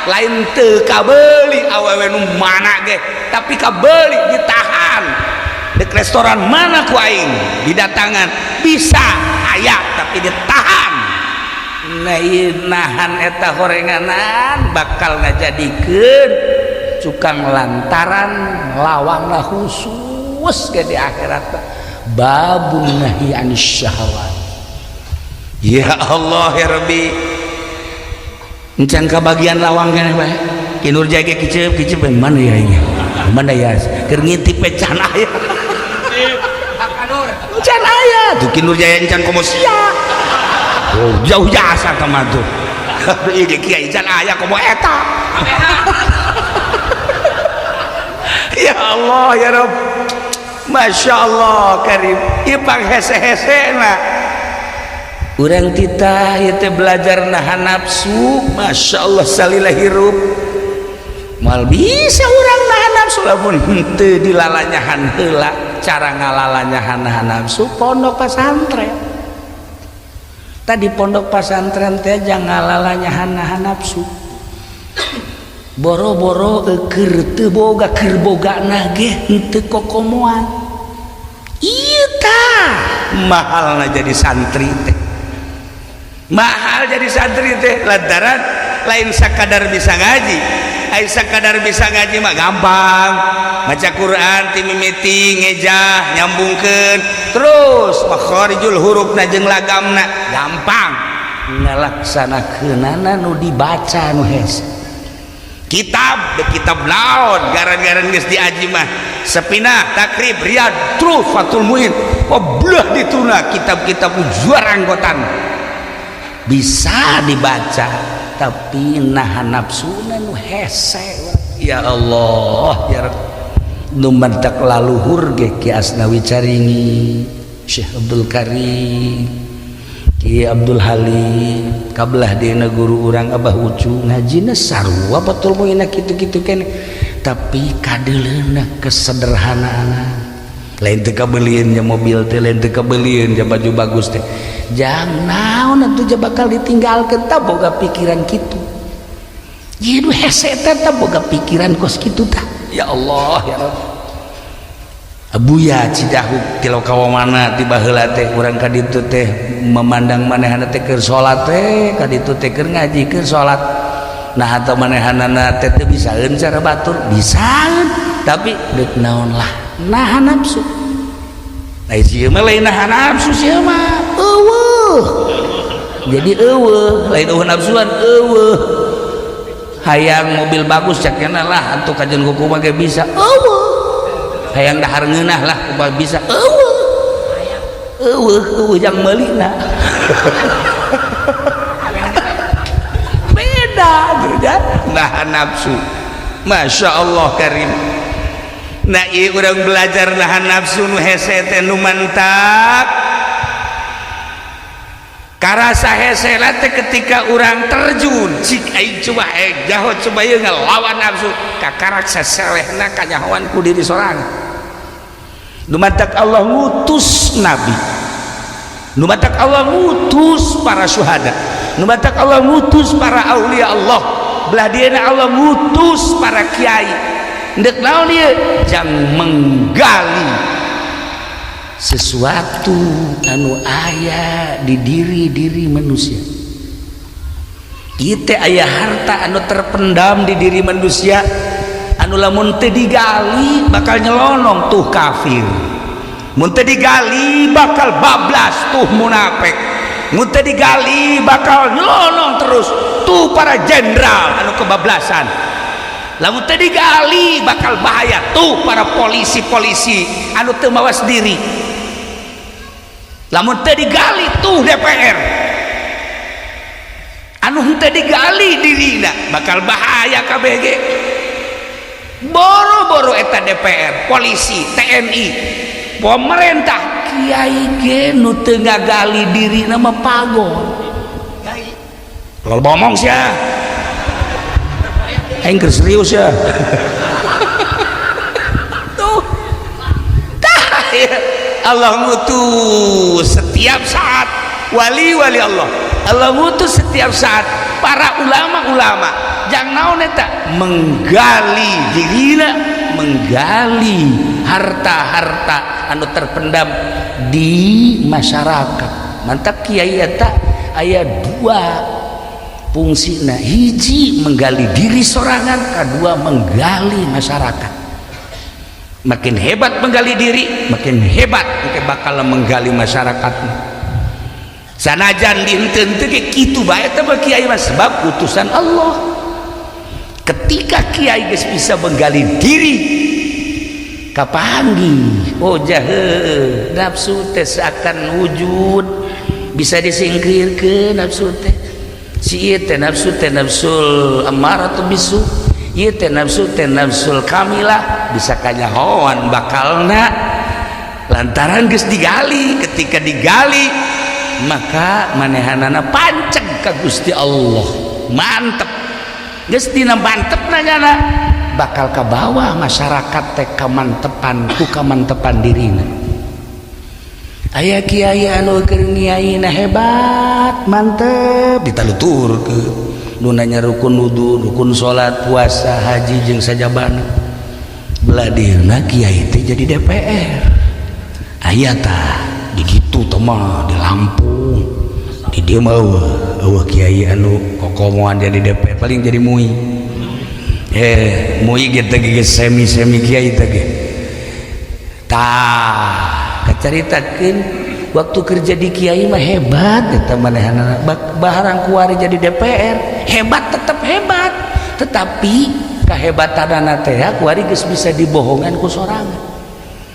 lain teu kabeli awewe nu mana ge tapi kabeli ditahan dek restoran mana ku aing didatangan bisa aya tapi ditahan nahan eta horenganan bakal ngajadikeun cukang lantaran lawangna khusus ge di akhirat babun nahi anis syahwat ya Allah ya Rabbi encan kabagian lawang keneh bae kinur jage kiceup mana ya ini mana ya keur ngintip can aya can aya tuh kinur jaya encan komo sia oh jauh jasa ka tuh ieu kiai can aya komo eta ya Allah ya Rabb Masya Allah karim ipang hese-hese na urang titah itu belajar nahan nafsu Masya Allah salilah hirup mal bisa urang nahan nafsu lamun henteu dilalanyahan heula cara ngalalanyahan nahan nafsu pondok pesantren tadi pondok pesantren teh jangan ngalalanyahan nahan nafsu boro-boro keur teu boga keur bogana ge henteu kokomoan ieu tah mahalna jadi santri teh mahal jadi santri teh lantaran lain sakadar bisa ngaji ai sakadar bisa ngaji mah gampang maca Quran ti mimiti ngejah nyambungkeun terus makharijul hurufna jeung lagamna gampang ngalaksanakeunana nu dibaca nu hese kitab de kitab laon garan-garan geus diaji mah sepinah takrib riyad truh fatul muin oblah dituna kitab-kitab juara anggotan bisa dibaca tapi nahan nafsuna nu hese ya Allah ya Rabb nu mantak laluhur ge Ki Asnawi Caringi Syekh Abdul Karim Ki Abdul Halim kabelah dina guru urang Abah Ucu ngajina sarua batul moina kitu-kitu keneh tapi kadeleuna kesederhanaan lain teu kabelieun nya mobil teh lain teu kabelieun nya baju bagus teh jang naon atuh bakal ditinggalkeun tah boga pikiran kitu Jidu hese teh boga pikiran kos kitu tah. Ya Allah ya Rabb. Abuya Cidahu tilau kawamana ti baheula teh urang ka ditu teh memandang manehana teh keur salat teh ka ditu teh keur ngaji keur salat. Nah atau manehanana teh teu bisaeun cara batur, bisaeun tapi deuk naon lah nahan nafsu. Ai sieu mah lain nahan nafsu sieu mah eueuh. Jadi eueuh lain eueuh nafsuan eueuh. Hayang mobil bagus cakena lah atuh kajen kuku mah ge bisa eueuh. Hayang dahar ngeunah lah kumaha bisa eueuh jang meulina beda beda nahan nafsu. Masya Allah karim. Nah ieu urang belajar nahan nafsu nu hese teh nu mantap karasa hese teh ketika urang terjun cik aing coba jahot coba ieu ngelawan nafsu kakarak saselehna kanyahoan ku diri sorangan. Numatak Allah ngutus nabi, numatak Allah ngutus para syuhada, numatak Allah ngutus para aulia Allah, belah dieuna Allah ngutus para kiai. Ndek naon ieu jang menggali sesuatu anu aya di diri manusia. Ieu teh aya harta anu terpendam di diri manusia anu lamun teu digali bakal nyelonong tuh kafir, mun teu digali bakal bablas tuh munafik, mun teu digali bakal nyelonong terus tuh para jenderal anu kebablasan, lamun teu digali bakal bahaya tuh para polisi-polisi anu teu mawas diri, lamun teu digali tuh DPR anu teu digali dirina bakal bahaya kabeh ge. Boro-boro eta DPR, polisi, TNI, pemerintah, kiai ge nu teu ngagali dirina mah pagon. Kalau ngomong sia, aing keur serius ya. Tuh, Allah ngutus setiap saat wali-wali Allah. Allah ngutus setiap saat para ulama-ulama. Jang naon eta menggali dirina, menggali harta-harta anu terpendam di masyarakat. Mantap kiai eta aya dua fungsina, hiji menggali diri sorangan, kedua menggali masyarakat. Makin hebat menggali diri, makin hebat engke bakal menggali masyarakat. Sanajan dinten teu ge kitu bae teh kiai mah sebab utusan Allah. Ketika kiai geus bisa menggali diri kapanggih oh jahe nafsu teh seakan wujud bisa disingkirkeun nafsu teh si ieu teh nafsu teh nafsul ammaratu bisu ieu teh nafsul kamilah bisa kanyahoan bakalna lantaran geus digali. Ketika digali maka manehanana panceg ka Gusti Allah mantep geus dina mantep nanyana bakal ka bawah masyarakat teh kamantepan ku kamantepan dirina. Aya kiai anu keur ngiaina hebat mantep ditaluturkeun nu nanya rukun wudu, rukun salat, puasa, haji jeung sajabana. Belah dieuna kiai teh jadi DPR. Aya tah di ditu teh mah di Lampung. Di dieu mah eueuh kiai anu kokomoan jadi DPR paling jadi MUI. MUI ge teh ge semi kiai teh ge. Tah kacaritakeun waktu kerja di kiai mah hebat eta manehanana baharang kuari jadi DPR hebat tetap hebat, tetapi kahebatanana teh kuari geus bisa dibohongan ku sorangan.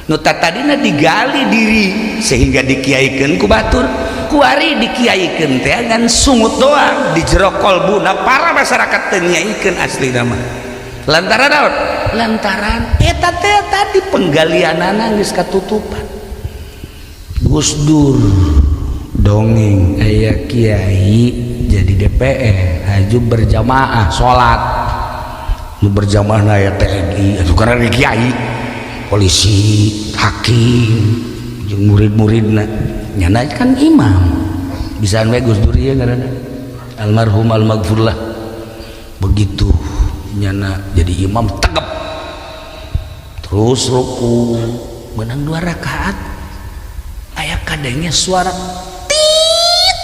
Nu tadina digali diri sehingga dikiaikeun ku batur, kuari dikiaikeun teh ngan sungut doang di jero kolbuna para masyarakat teu nyaikeun aslina mah. Lantaran naon? Lantaran eta teh tadi penggalianana geus katutupan. Gus Dur dongeng aya kiai jadi DPR haju berjamaah salat nu berjamaah aya TNI atuh karena kiai polisi hakim jeung murid-muridna nyana kan imam bisaan we Gus Dur ieu ngaranna almarhum almaghfurlah begitu nyana jadi imam tegap terus ruku menang 2 rakaat aya kadangnya suara tit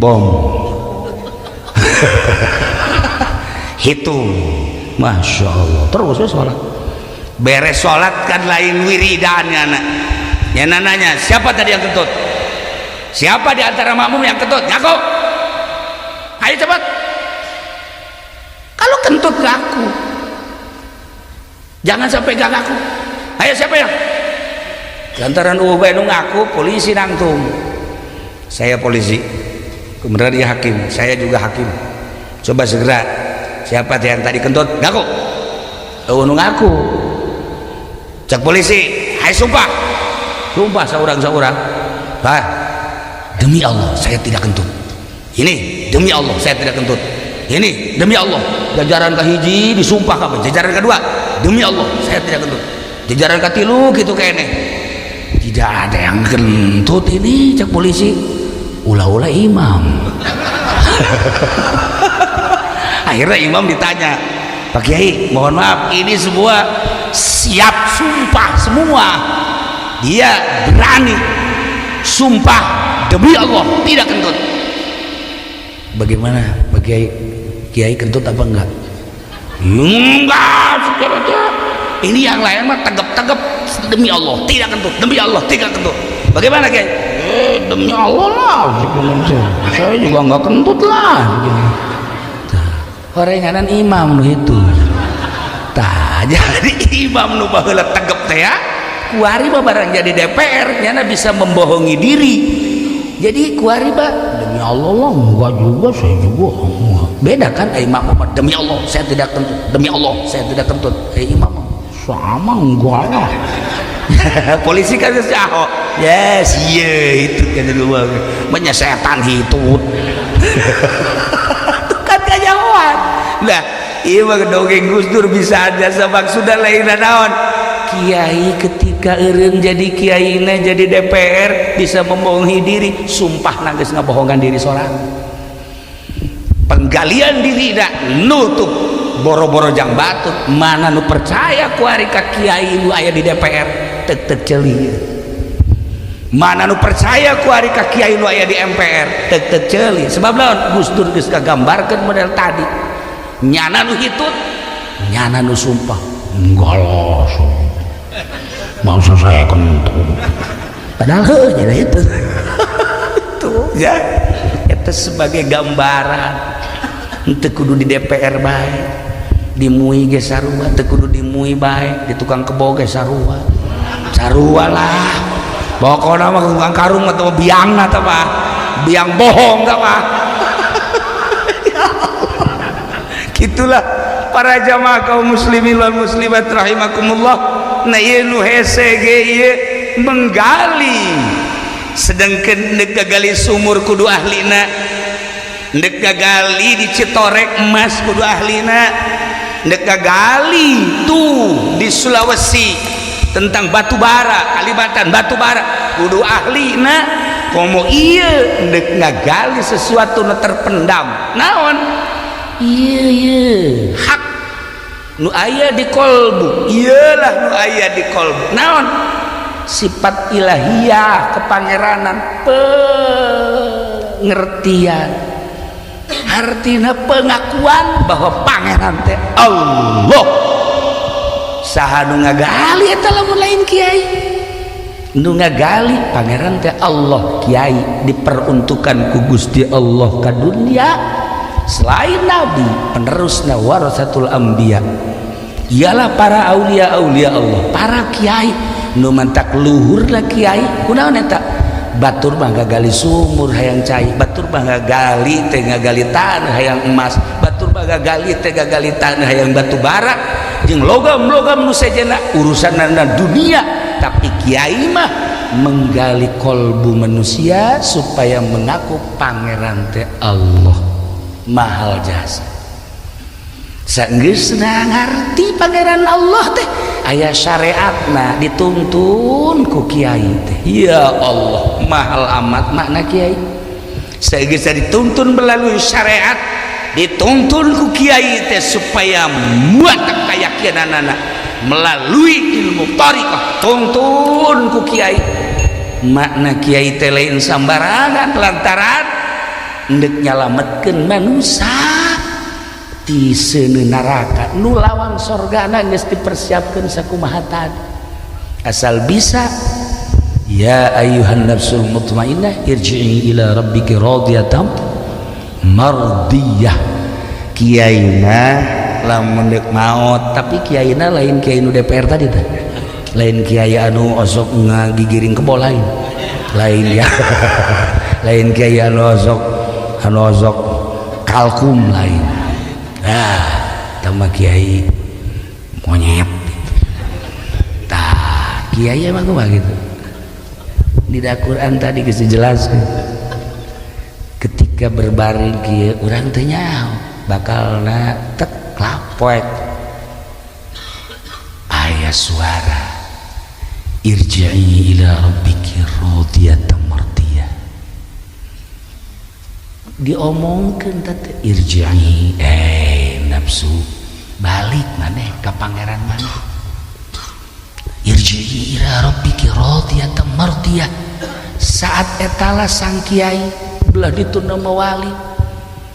bom hitung Masya Allah terus sholat beres sholat kan lain wiridan nyana nanya siapa tadi yang kentut siapa di antara makmum yang kentut ngaku ayo cepat kalau kentut ngaku jangan sampai gak ngaku ayo siapa yang lantaran ngaku polisi nangtung saya polisi kemudian dia hakim saya juga hakim coba segera siapa yang tadi kentut ngaku ngaku cek polisi hai sumpah seorang demi Allah saya tidak kentut ini demi Allah saya tidak kentut ini demi Allah jajaran kahiji disumpah kabeh jajaran kedua demi Allah saya tidak kentut jajaran katilu gitu kayaknya tidak ada yang kentut ini cek polisi ulah-ulah imam akhirnya imam ditanya Pak Kiai mohon maaf ini semua siap sumpah semua dia berani sumpah demi Allah tidak kentut bagaimana Pak Kiai kentut apa enggak ini yang lain mah tegap demi Allah tidak kentut demi Allah tidak kentut bagaimana Kiai demi Allah lah saya juga enggak kentut lah horenganan imam lu itu jadi imam nu baheula tegep teh ya kuari mah barang jadi DPR nyana bisa membohongi diri jadi kuari mah demi Allah lah enggak juga saya juga beda kan imam demi Allah saya tidak kentut demi Allah saya tidak kentut imam sama enggak lah polisi kan sahok yes iya itu kan dulu menyesetan hitut itu kan kejauhan nah iya dongeng Gus Dur bisa ada sebab sudah lain naon kiai ketika eureun jadi kiaina jadi DPR bisa membohongi diri sumpah nangis ngabohongan diri sorangan penggalian diri dah nutup boro-boro jang batut mana nu percaya ku ari ka kiai nu aya di DPR tek ceuli mana nu percaya ku ari ka kiai nu aya di MPR tek ceuli sebab lawan Gus Dur geus kagambarkeun model tadi nyana nu hitut nyana nu sumpah enggak lah masa saya kentut padahal jadi itu itu ya itu sebagai gambaran itu kudu di DPR baik dimui ge sarua teu kudu dimui baik di tukang kebo ge sarua lah pokokna mah tukang karung atau biang atau apa biang bohong enggak mah itulah para jamaah kaum muslimin wal muslimat rahimakumullah na ieu nu hese ge ieu menggali sedengkeun neuk gagali sumur kudu ahlina neuk gagali di Citorek emas kudu ahlina neuk gagali tuh di Sulawesi tentang batu bara Kalimantan batu bara kudu ahlina komo ieu neuk ngagali sesuatu nu terpendam naon iya hak nu aya di kolbu iyalah nu aya di kolbu naon sifat ilahiyah kepangeranan pengertian artina pengakuan bahwa pangeran teh Allah saha nu ngagali eta lamun lain kiai nu ngagali pangeran teh Allah kiai diperuntukkan ku Gusti Allah ka dunia selain nabi penerusna warasatul anbiya ialah para aulia Allah para kiai nu mantak luhur lah kiai kunaon eta batur mah gagali sumur hayang cai batur mah gagali teh gagali tanah hayang emas batur mah gagali teh gagali tanah hayang batu bara jeung logam-logam nu sajana urusanna dunia tapi kiai mah menggali kolbu manusia supaya mengaku pangeran teh Allah mahal jasa saenggeusna ngarti pangeran Allah teh aya syariatna dituntun ku kiai teh ya Allah mahal amat makna kiai saenggeusna dituntun melalui syariat dituntun ku kiai teh supaya muat keyakinanana melalui ilmu thariqah, tuntun ku kiai. Makna kiai teh lain sambarangan lantaran hendak nyalametkeun manusia ti seuneu neraka nu lawang sorgana geus dipersiapkeun sakumaha tadi. Asal bisa ya ayyuhan nafsul mutmainnah irji'i ila rabbiki radiyatan mardiyah. Kiaina lamun deuk maot tapi kiaina lain kiai nu DPR tadi teh, lain kiai anu osok ngagigiring kebo lain ya lain kiai anu osok kalkum lain. Tambah kiai monyet tah kiai emang kumaha gitu di Al-Quran tadi geus dijelaskeun ketika berbaring kieu urang teh nyaho bakalna tek lapoek aya suara irji'i ila rabbiki radiyatan mardiyah diomongkeun teh irji'i nafsu balik maneh ka pangeran maneh irji'i ila rabbiki radiyatan mardiyah. Saat etala sang kiai belah ditunda mawali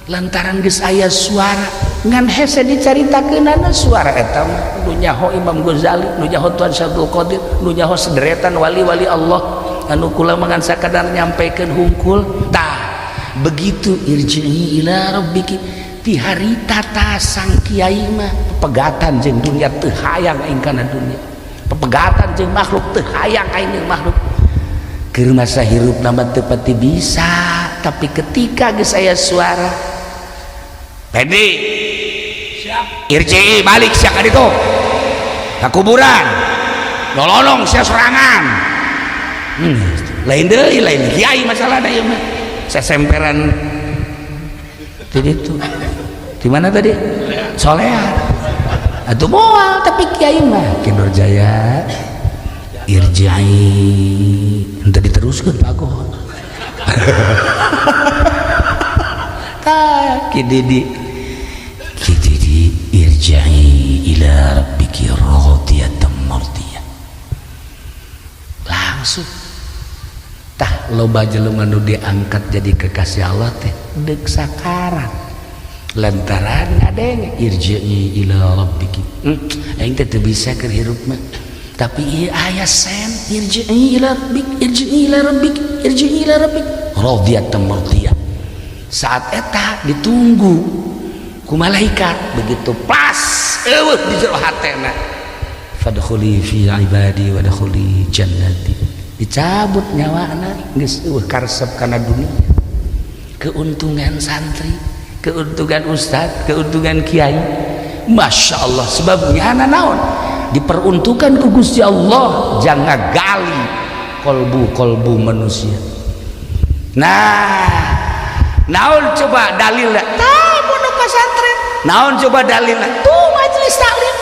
lantaran geus aya suara ngan hese dicaritakeunana suara eta mah nu nyaho Imam Ghazali, nu nyaho Tuan Syabdul Qadir, nu nyaho sederetan wali-wali Allah anu kula mangan sakadar nyampaikeun hungkul. Tah begitu irji'i ila rabbiki ti harita tah sang kiai mah pepegatan jeung dunia teu hayang aing kana dunia, pepegatan jeung makhluk teu hayang aing makhluk. Keur masa hirup nama teu pati bisa, tapi ketika geus aya suara Pedi irji'i balik sia ka ditu ka kuburan nolong sia serangan. Lain deui lain kiai masalahna ieu mah sesemperan di ditu. Di mana tadi? Solehan. Atuh moal tapi kiai mah Kendor Jaya irji'i ente diteruskeun Pak Gon. Tah kididi irji'i ila rabbiki radiyatan mardiyah. Langsung tah loba jelema nu diangkat jadi kekasih Allah teh deuk sakarat lantaran ngadenge irji'i ila rabbiki. Aing teh teu bisa keur hirup mah tapi ieu aya sen irji'i ila rabbik irji'i ila rabbik irji'i ila rabbik radiyatan mardiyah. Saat eta ditunggu ku malaikat begitu pas eueuh di jero hatena fadkhuli fi ibadi wadkhuli jannati dicabut nyawana geus eueuh karesep kana dunia. Keuntungan santri, keuntungan ustad, keuntungan kiai, masya Allah. Sebabnya naon diperuntukkan ku Gusti Allah jangan gali kolbu manusia. Nah naon coba dalilna tah pondok pesantren, naon coba dalilna tuh majelis taklim,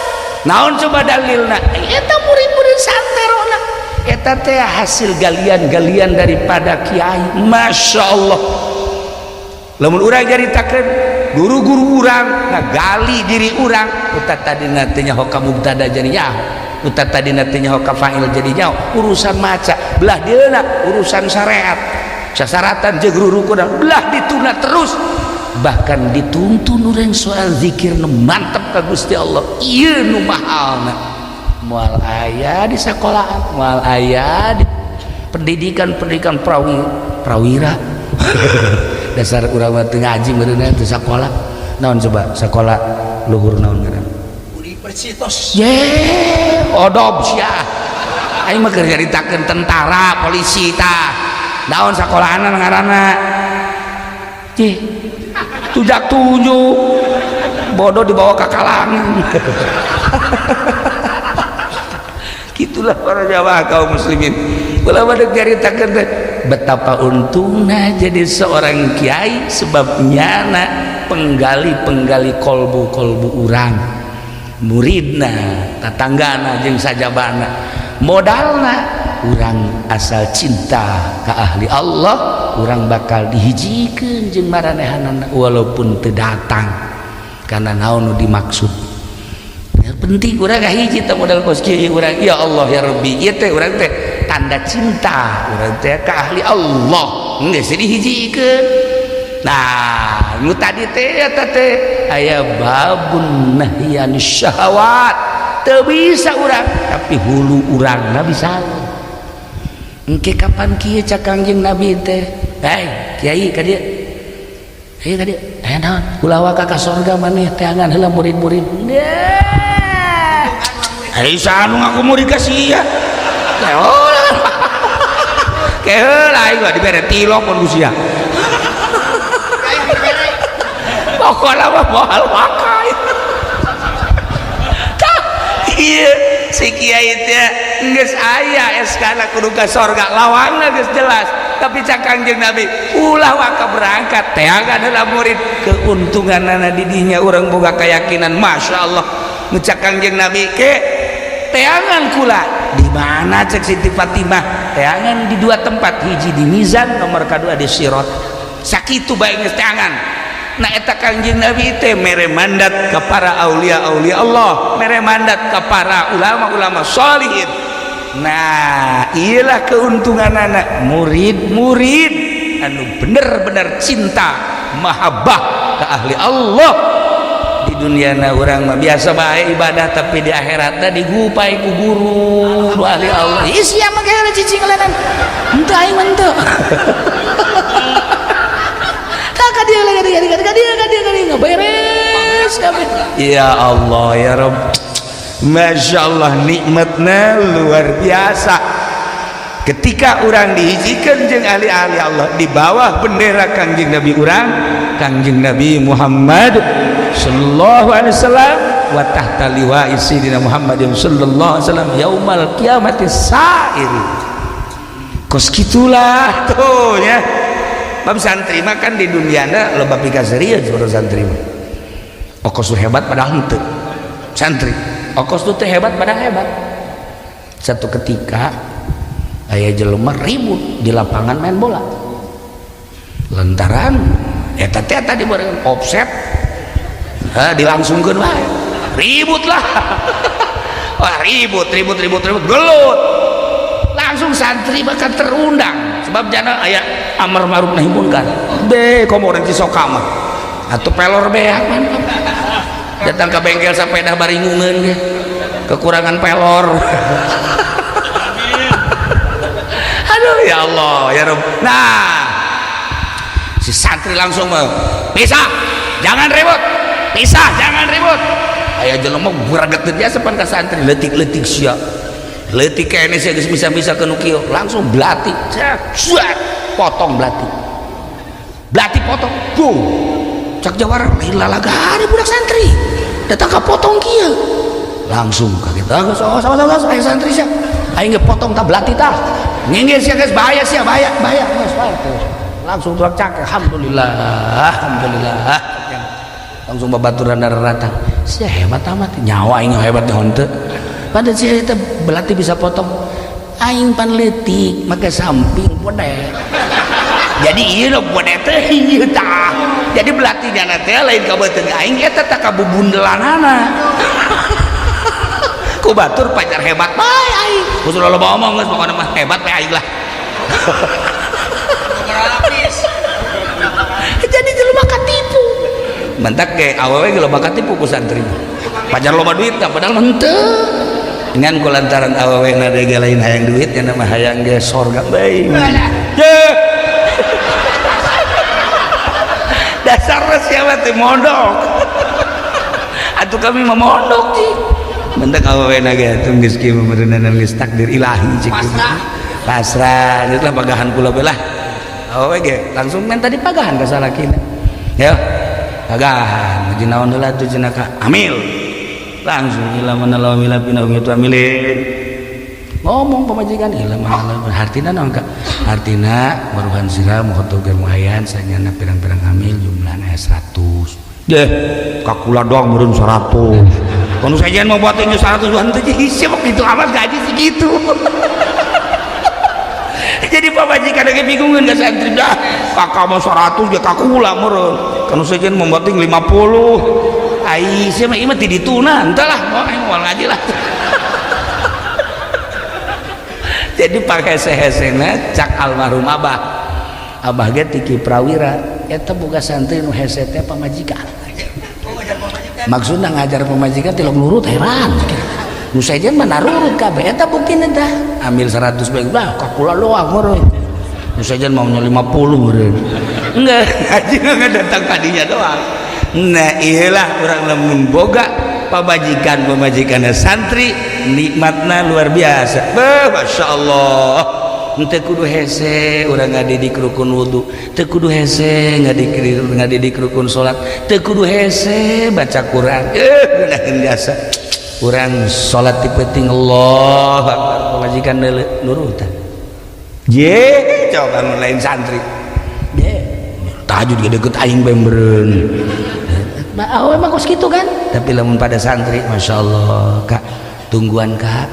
naon coba dalilna eta murid-murid santerona, eta teh hasil galian-galian daripada kiai. Masya Allah. Lamun urang nyaritakeun guru-guru urang ngagali diri urang utat tadina teh nyaho ka mubtada jadi nyaho, utat tadina teh nyaho ka fa'il jadi nyaho, urusan maca belah dieuna urusan syariat sasaratan jeung rukun belah dituna terus, bahkan dituntun urang soal zikir nu mantep ka Gusti Allah. Ieu nu mahalna moal aya di sekolahan, moal aya di pendidikan prawira dasar urang mah teu ngaji meureunna teu sakola. Naon coba sakola luhur naon ngaran? Universitas. Ye, odob sia. Aing mah keur nyaritakeun tentara, polisi tah. Naon sakolahanna ngaranna? Cih. Tujak tunjuk. Bodoh dibawa ke kalangan. Gitulah para jamaah kaum muslimin. Ulah badeg nyaritakeun teh betapa untungnya jadi seorang kiai sebabnya penggali kolbu urang muridna tatanggana jeung sajabana modalna urang asal cinta ka ahli Allah, urang bakal dihijikeun jeung maranehanana walaupun teu datang karena naon nu dimaksud. Ya, penting urang hiji teh modal kos kieu urang, ya Allah ya Rabbi, ieu teh urang teh tanda cinta urang teh ka ahli Allah geus dihijikeun. Nah nu tadi teh eta teh aya babun nahyan syahwat, teu bisa urang tapi hulu urangna bisa. Engke kapan kieu cak Kangjeng Nabi teh, hei kiai ka dieu, kiai ka dieu, naon kulawa ka surga maneh teangan heula murid-murid. Hei sanu ngaku murid ka sia, keheula aing mah dibere tilok pun ku sia. Pokokna mah moal wakai. Ieu si kiai teh geus aya SK-na kudu ka sorga, lawangna geus jelas, tapi cak Kangjeng Nabi ulah waka berangkat teangan heula murid. Keuntunganna di dinya urang boga keyakinan masyaallah nu cak Kangjeng Nabi ke teangan kula di mana cek Siti Fatimah, teangan di dua tempat, hiji di mizan, nomor kedua di sirat, sakitu bae geus teangan. Nah eta Kangjeng Nabi teh mere mandat ke para aulia-aulia Allah, mere mandat ke para ulama-ulama sholihin. Nah iyalah keuntungan anak murid-murid anu bener-bener cinta mahabbah ke ahli Allah. Di dunia na urang mah biasa bae ibadah, tapi di akhiratna digupai ku guru nu ahli Allah. Ih sia mah geus cicing lanan henteu aing mah henteu. Dia beres kabeh. Ya Allah ya Rabb, Masya Allah nikmatnya luar biasa. Ketika orang dihijikan jeung ahli-ahli Allah di bawah bendera Kangjeng Nabi urang, Kangjeng Nabi Muhammad sallallahu alaihi wasallam, wa tahta liwa'i sayyidina Muhammadin sallallahu alaihi wasallam yaumal qiyamati sa'ir. Kos kitulah tuh ya. Bab santri mah kan di duniana loba pikaseureun saudara santri mah. Okos hebat padahal henteu. Santri, okos teh hebat padahal hebat. Satu ketika aya jelema ribut di lapangan main bola. Lantaran eta teh tadi bareng offset. Dilangsungkeun wae. Ribut lah. Wah, ribut gelut. Langsung santri bakal terundang sebab jana aya amar ma'ruf nahi munkar be komo urang cisoka mah atuh pelor beak datang ke bengkel sepeda baringungeun ge kekurangan pelor. Aduh ya Allah ya Rabb. Nah si santri langsung pisah jangan ribut, pisah jangan ribut. Aya jelema guraget dia sepan ka santri leutik-leutik sia leutik kene sia geus bisa-bisa ke nu kieu langsung belati cak potong belati potong boom cak jawara lain lalaga ada budak santri datang ka potong kieu langsung kaget sama-sama aya santri sia aing ge potong tah belati tah nginggir sia geus bahaya sia bahaya geus langsung tuak cak alhamdulillah langsung babaturan rata sia hebat amat nyawa aing hebat henteu. Pada sia eta belati bisa potong aing pan leutik make samping podek. Jadi ieu lo podek teh ieu tah. Jadi belati nya teh lain ka beuteung aing eta teh ka bubundelanana. Ku batur pacar hebat bae aing. Usul loba omong geus pokona mah hebat bae aing lah. Jadi jelema katipu. Mentak ge awewe ge loba katipu ku santri. Pacar loba duit padahal henteu. Dengan kulantaran awewe na dege lain hayang duit yang nama hayang ge sorga bae. Dasar siapa teh mondok. Atuh kami mah mondok sih. Mentek awewe na ge atuh geus kieu meureunan geus takdir ilahi cik. Pasrah geus lah pagahan kula belah. Awewe ge langsung minta dipagahan ka salakina. Ya. Pagahan jeung naon heula atuh cenah ka amil. Langsung ila manalaw mila pina itu amilin ngomong pemajikan ila manalaw hartina naon ka hartina baruhan sira mohotogeun muhayan sanyana pirang-pirang amil jumlahna 100 deh kakula doang meureun 100 kono sajian mau buat 100 henteu hiji mah kitu amat gaji segitu. Jadi pamajikan lagi bingungan ke santri dah kakak mau 100 ya kakula meureun kan sejen membating 50 ai sia mah ieu mah ti dituna entahlah mau aing moal ngaji lah. Jadi pakai hese-hesena cak almarhum abah ge tiki prawira eta boga santri nu hese teh pamajikan. Maksudna ngajar pamajikan tilok nurut heran. Nu sejen mah narurut kabeh eta buktina tah. Ambil 100 bae lah kakula doang meureun. Nu sejen maunya 50 meureun. Enggak, ngaji enggak datang kadinya doang. Nah, iyalah urang lamun boga pamajikan santri nikmatna luar biasa. Masya Allah. Teu kudu hese urang ngadidik rukun wudu, teu kudu hese ngadidik rukun salat, teu kudu hese baca Quran. Geunaheun jasa. Urang salat ti penting Allah Akbar pamajikan nurutan. Ye, coba lain santri. Ye, tahajud ge deukeut aing bae meureun. Awe mah kos kitu kan. Tapi lamun pada santri Masya Allah Kak, tungguan Kak.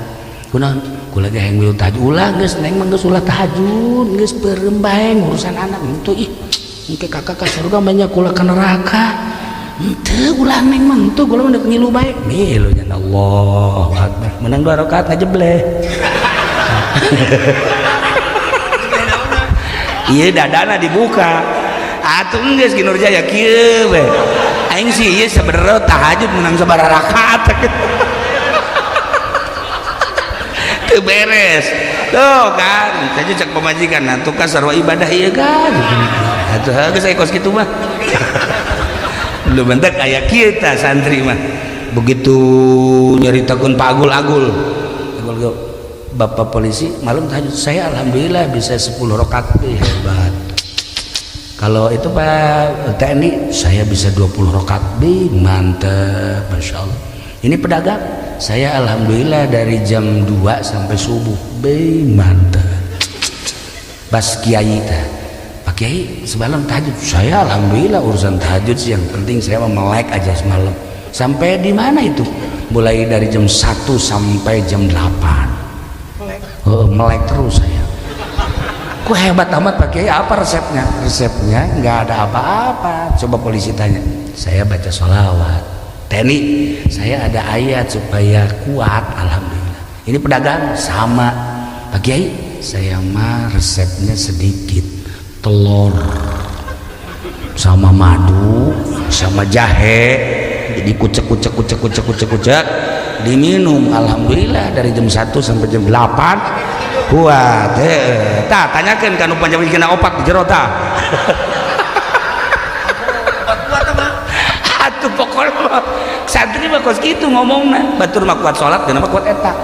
Kunaon? Kula ge hayang milu tahajud. Ulah geus neng mah geus ulah tahajud, geus beureum bae ngurusan anak. Henteu ih. Engke kakak ka surga banyak kula ka neraka. Henteu ulah neng mah henteu kula mah ngilu bae. Milu nya Allahu Akbar. Menang 2 rakaat ngajebleh. Iya dadana dibuka. Atuh geus Kinurjaya kieu we. Aing sih ieu sebenarnya tahajud menang sabaraha rakaat. Teu beres. Tuh kan, saja cek pamajikan nah tuh kan sarua ibadah ieu kan. Atuh geus aya kos kitu mah. Lu bentek aya kieu tah santri mah. Begitu nyaritakeun Pak Agul. Bapak polisi malam tahajud saya alhamdulillah bisa 10 rakaat hebat. Kalau itu Pak TNI saya bisa 20 rakaat mantap Masya Allah. Ini pedagang saya alhamdulillah dari jam 2 sampai subuh mantap. Pas kiai tah Pak Kiai semalam tahajud saya alhamdulillah urusan tahajud sih yang penting saya mau melek aja semalam. Sampai di mana itu? Mulai dari jam 1 sampai jam 8. Melek terus saya. Kok hebat amat Pak Kiai, apa resepnya? Resepnya nggak ada apa-apa. Coba polisi tanya. Saya baca sholawat. TNI, saya ada ayat supaya kuat. Alhamdulillah. Ini pedagang sama. Pak Kiai, saya mah resepnya sedikit. Telur sama madu sama jahe. Jadi kucek diminum. Alhamdulillah dari jam 1 sampai jam 8 kuat. Tah tanyakeun ka nu panjawabkeun opat di jero tah. Opat kuat mah. Atuh pokokna santri mah kos kitu ngomongna. Batur mah kuat salat geuna mah kuat eta.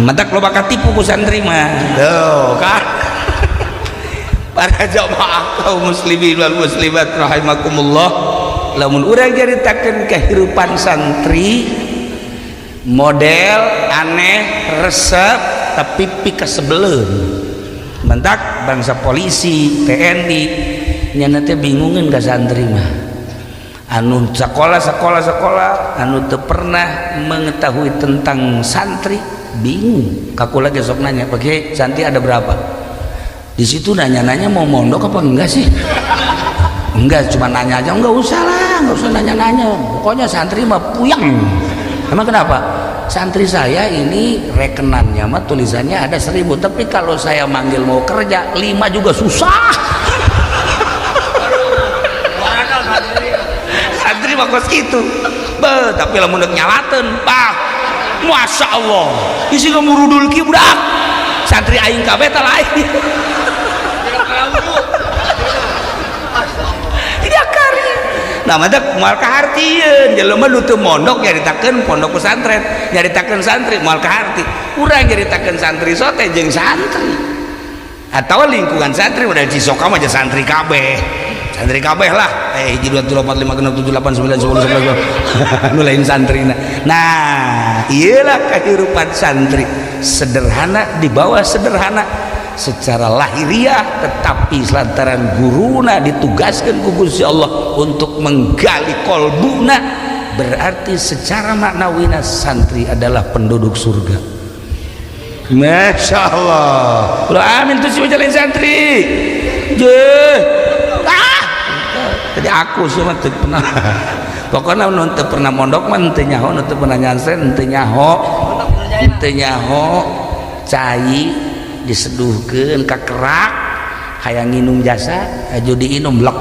Mentak loba katipu ku santri mah. Tuh kan. Para jamaah kaum muslimin wal muslimat rahimakumullah. Lamun urang jaritakeun kehidupan santri model aneh resep tapi pika sebelum mentak bangsa polisi TNI nyana teh bingungan ka santri mah anu sekolah anu teu pernah mengetahui tentang santri bingung kakula ge sok nanya Pak santri ada berapa di situ nanya mau mondok apa enggak sih enggak cuma nanya aja enggak usah nanya pokoknya santri mah puyeng. Emang kenapa? Santri saya ini rekenannya mah tulisannya ada 1000 tapi kalau saya manggil mau kerja 5 juga susah. Santri mah kos gitu. Tapi lamun deuk nyalateun, Pak. Masya Allah. Isi ngamurudul kieu budak. Santri aing kabeh tah lain. Nah madak moal kahartieun jelema nu teu mondok nyaritakeun pondok pesantren nyaritakeun santri moal kaharti urang nyaritakeun santri sote jeung santri atau lingkungan santri udah cisoka mah aja santri kabeh lah 1 2 3 4 5 6 7 8 9 10 11 nu lain santrina. Nah iyalah kehidupan santri sederhana di bawah sederhana secara lahiriah tetapi lantaran guruna ditugaskan ku Gusti Allah untuk menggali kolbuna berarti secara maknawina santri adalah penduduk surga. Masya Allah. Ulah amin tuh si jalan santri. Je. Tadi aku cuma teu pernah. Pokoknya nu teu pernah mondok mah teu nyaho, nu teu pernah nyansen teu nyaho. Teu nyaho cai diseduhkeun ka kerak hayang nginum jasa, aju diinum lek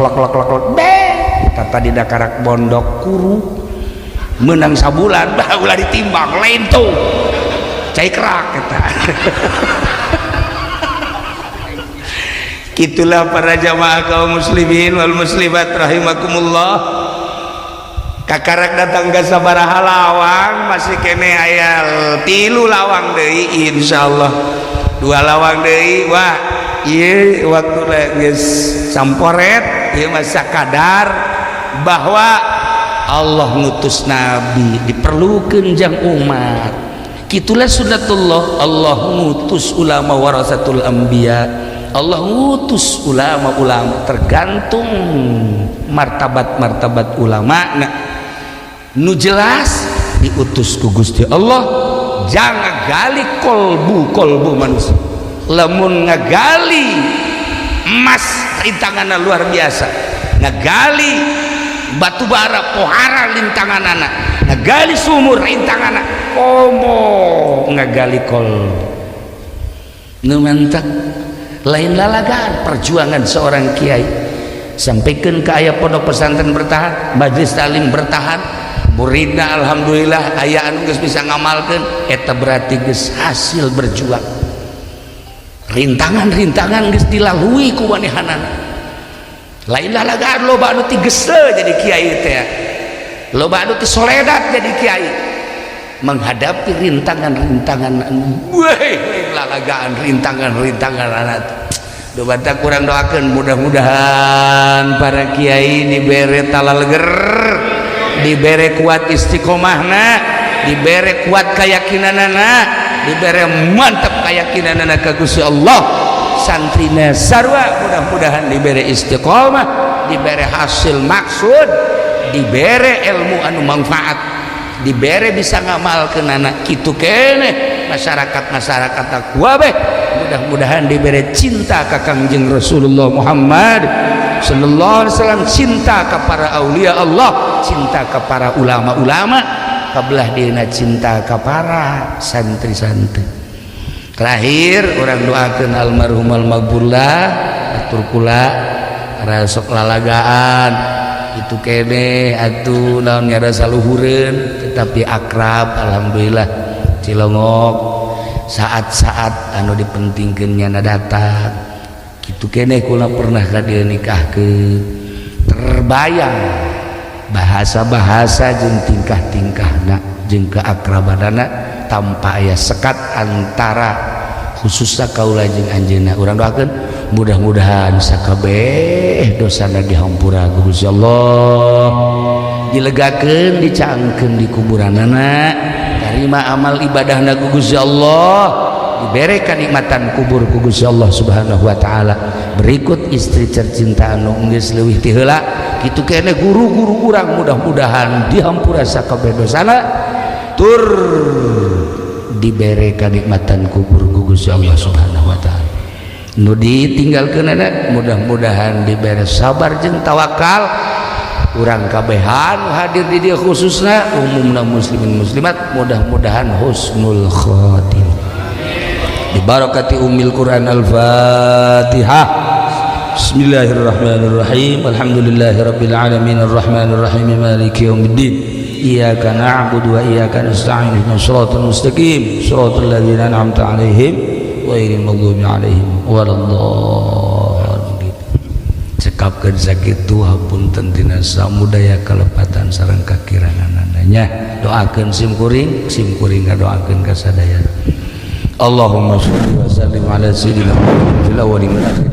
tata di dakarak bondok kuru menang sabulan bah ulah ditimbang lain tuh cai kerak eta. Itulah para jamaah kaum muslimin wal muslimat rahimakumullah. Kakarak datang ke sabaraha lawang masih kene aya 3 lawang deui insyaallah. 2 lawang deui wah ieu waktu geus samporet ieu mah sakadar bahwa Allah ngutus nabi diperlukeun jang umat. Kitulah sunnatullah, Allah ngutus ulama warasatul anbiya. Allah ngutus ulama-ulama tergantung martabat-martabat ulama. Nah, nu jelas diutus ku Gusti Allah jangan gali kolbu manusia. Lamun ngagali emas rintanganna luar biasa, ngagali batu bara pohara rintanganana, ngagali sumur rintanganna, komo ngagali kolbu nu mentak lain lalagaan perjuangan seorang kiai. Sampaikan ke aya pondok pesantren bertahan, majelis taklim bertahan, muridna alhamdulillah aya anu geus bisa ngamalkeun, eta berarti geus hasil berjuang. Rintangan-rintangan geus dilalui ku manehanana. Lain lalagaan loba anu ti geuse jadi kiai teh. Loba anu ti soledat jadi kiai. Menghadapi rintangan-rintangan lalagaan rintangan-rintangan anak dobata kurang doakan mudah-mudahan para kiai dibere talaleger, dibere kuat istiqomahna, dibere kuat keyakinanana, dibere mantap keyakinanana ka Gusti Allah. Santrina sarua mudah-mudahan dibere istiqomah, dibere hasil maksud, dibere ilmu anu manfaat, dibere bisa ngamalkeun anak kitu keneh masyarakat takwa beh. Mudah-mudahan diberi cinta ka Kangjeng Rasulullah Muhammad sallallahu alaihi wasallam, cinta ka para aulia Allah, cinta ka para ulama-ulama, kabelah dina cinta ka para santri-santri. Terakhir orang doakeun almarhum almaghfurlah atur kula rasok lalagaan itu kene atuh naon nyara saluhureun tetapi akrab alhamdulillah Cilongok. Saat-saat anu dipentingkeun nyana datang kitu keneh kula pernah ka dieu nikahkeun, terbayang bahasa-bahasa jeung tingkah-tingkahna jeung keakrabanana tanpa aya sekat antara khususna kaula jeung anjeunna. Urang doakeun mudah-mudahan sakabeh dosana dihampura ku Gusti Allah, dilegakeun dicaangkeun di kuburanana, terima amal ibadahna ku Gusti Allah, diberi kenikmatan kubur ku Gusti Allah Subhanahu wa taala. Berikut istri tercinta anu geus leuwih ti heula kitu keneh guru-guru urang mudah-mudahan dihampura sakabeh dosana tur diberi kenikmatan kubur ku Gusti Allah Subhanahu wa taala. Nu ditinggalkeunana mudah-mudahan diberi sabar jeung tawakal. Urang kabehan hadir di dia khususnya umumna muslimin muslimat mudah-mudahan husnul khotimah bi barakati ummil Quran al-Fatihah. Bismillahirrahmanirrahim. Alhamdulillahirabbil alamin arrahmanir rahim maliki yaumiddin. Iyyaka na'budu wa iyyaka nasta'in ihdinas siratal mustaqim siratal ladzina an'amta 'alaihim ghairil maghdubi 'alaihim waladdallin. Cekapkeun sakitu hapunten tina samudaya kalepatan sareng kakiranganana. Doakeun sim kuring ngadoakeun ka sadaya. Allahumma sholli wa sallim ala sayyidina Muhammad fil awwalin wal akhirin.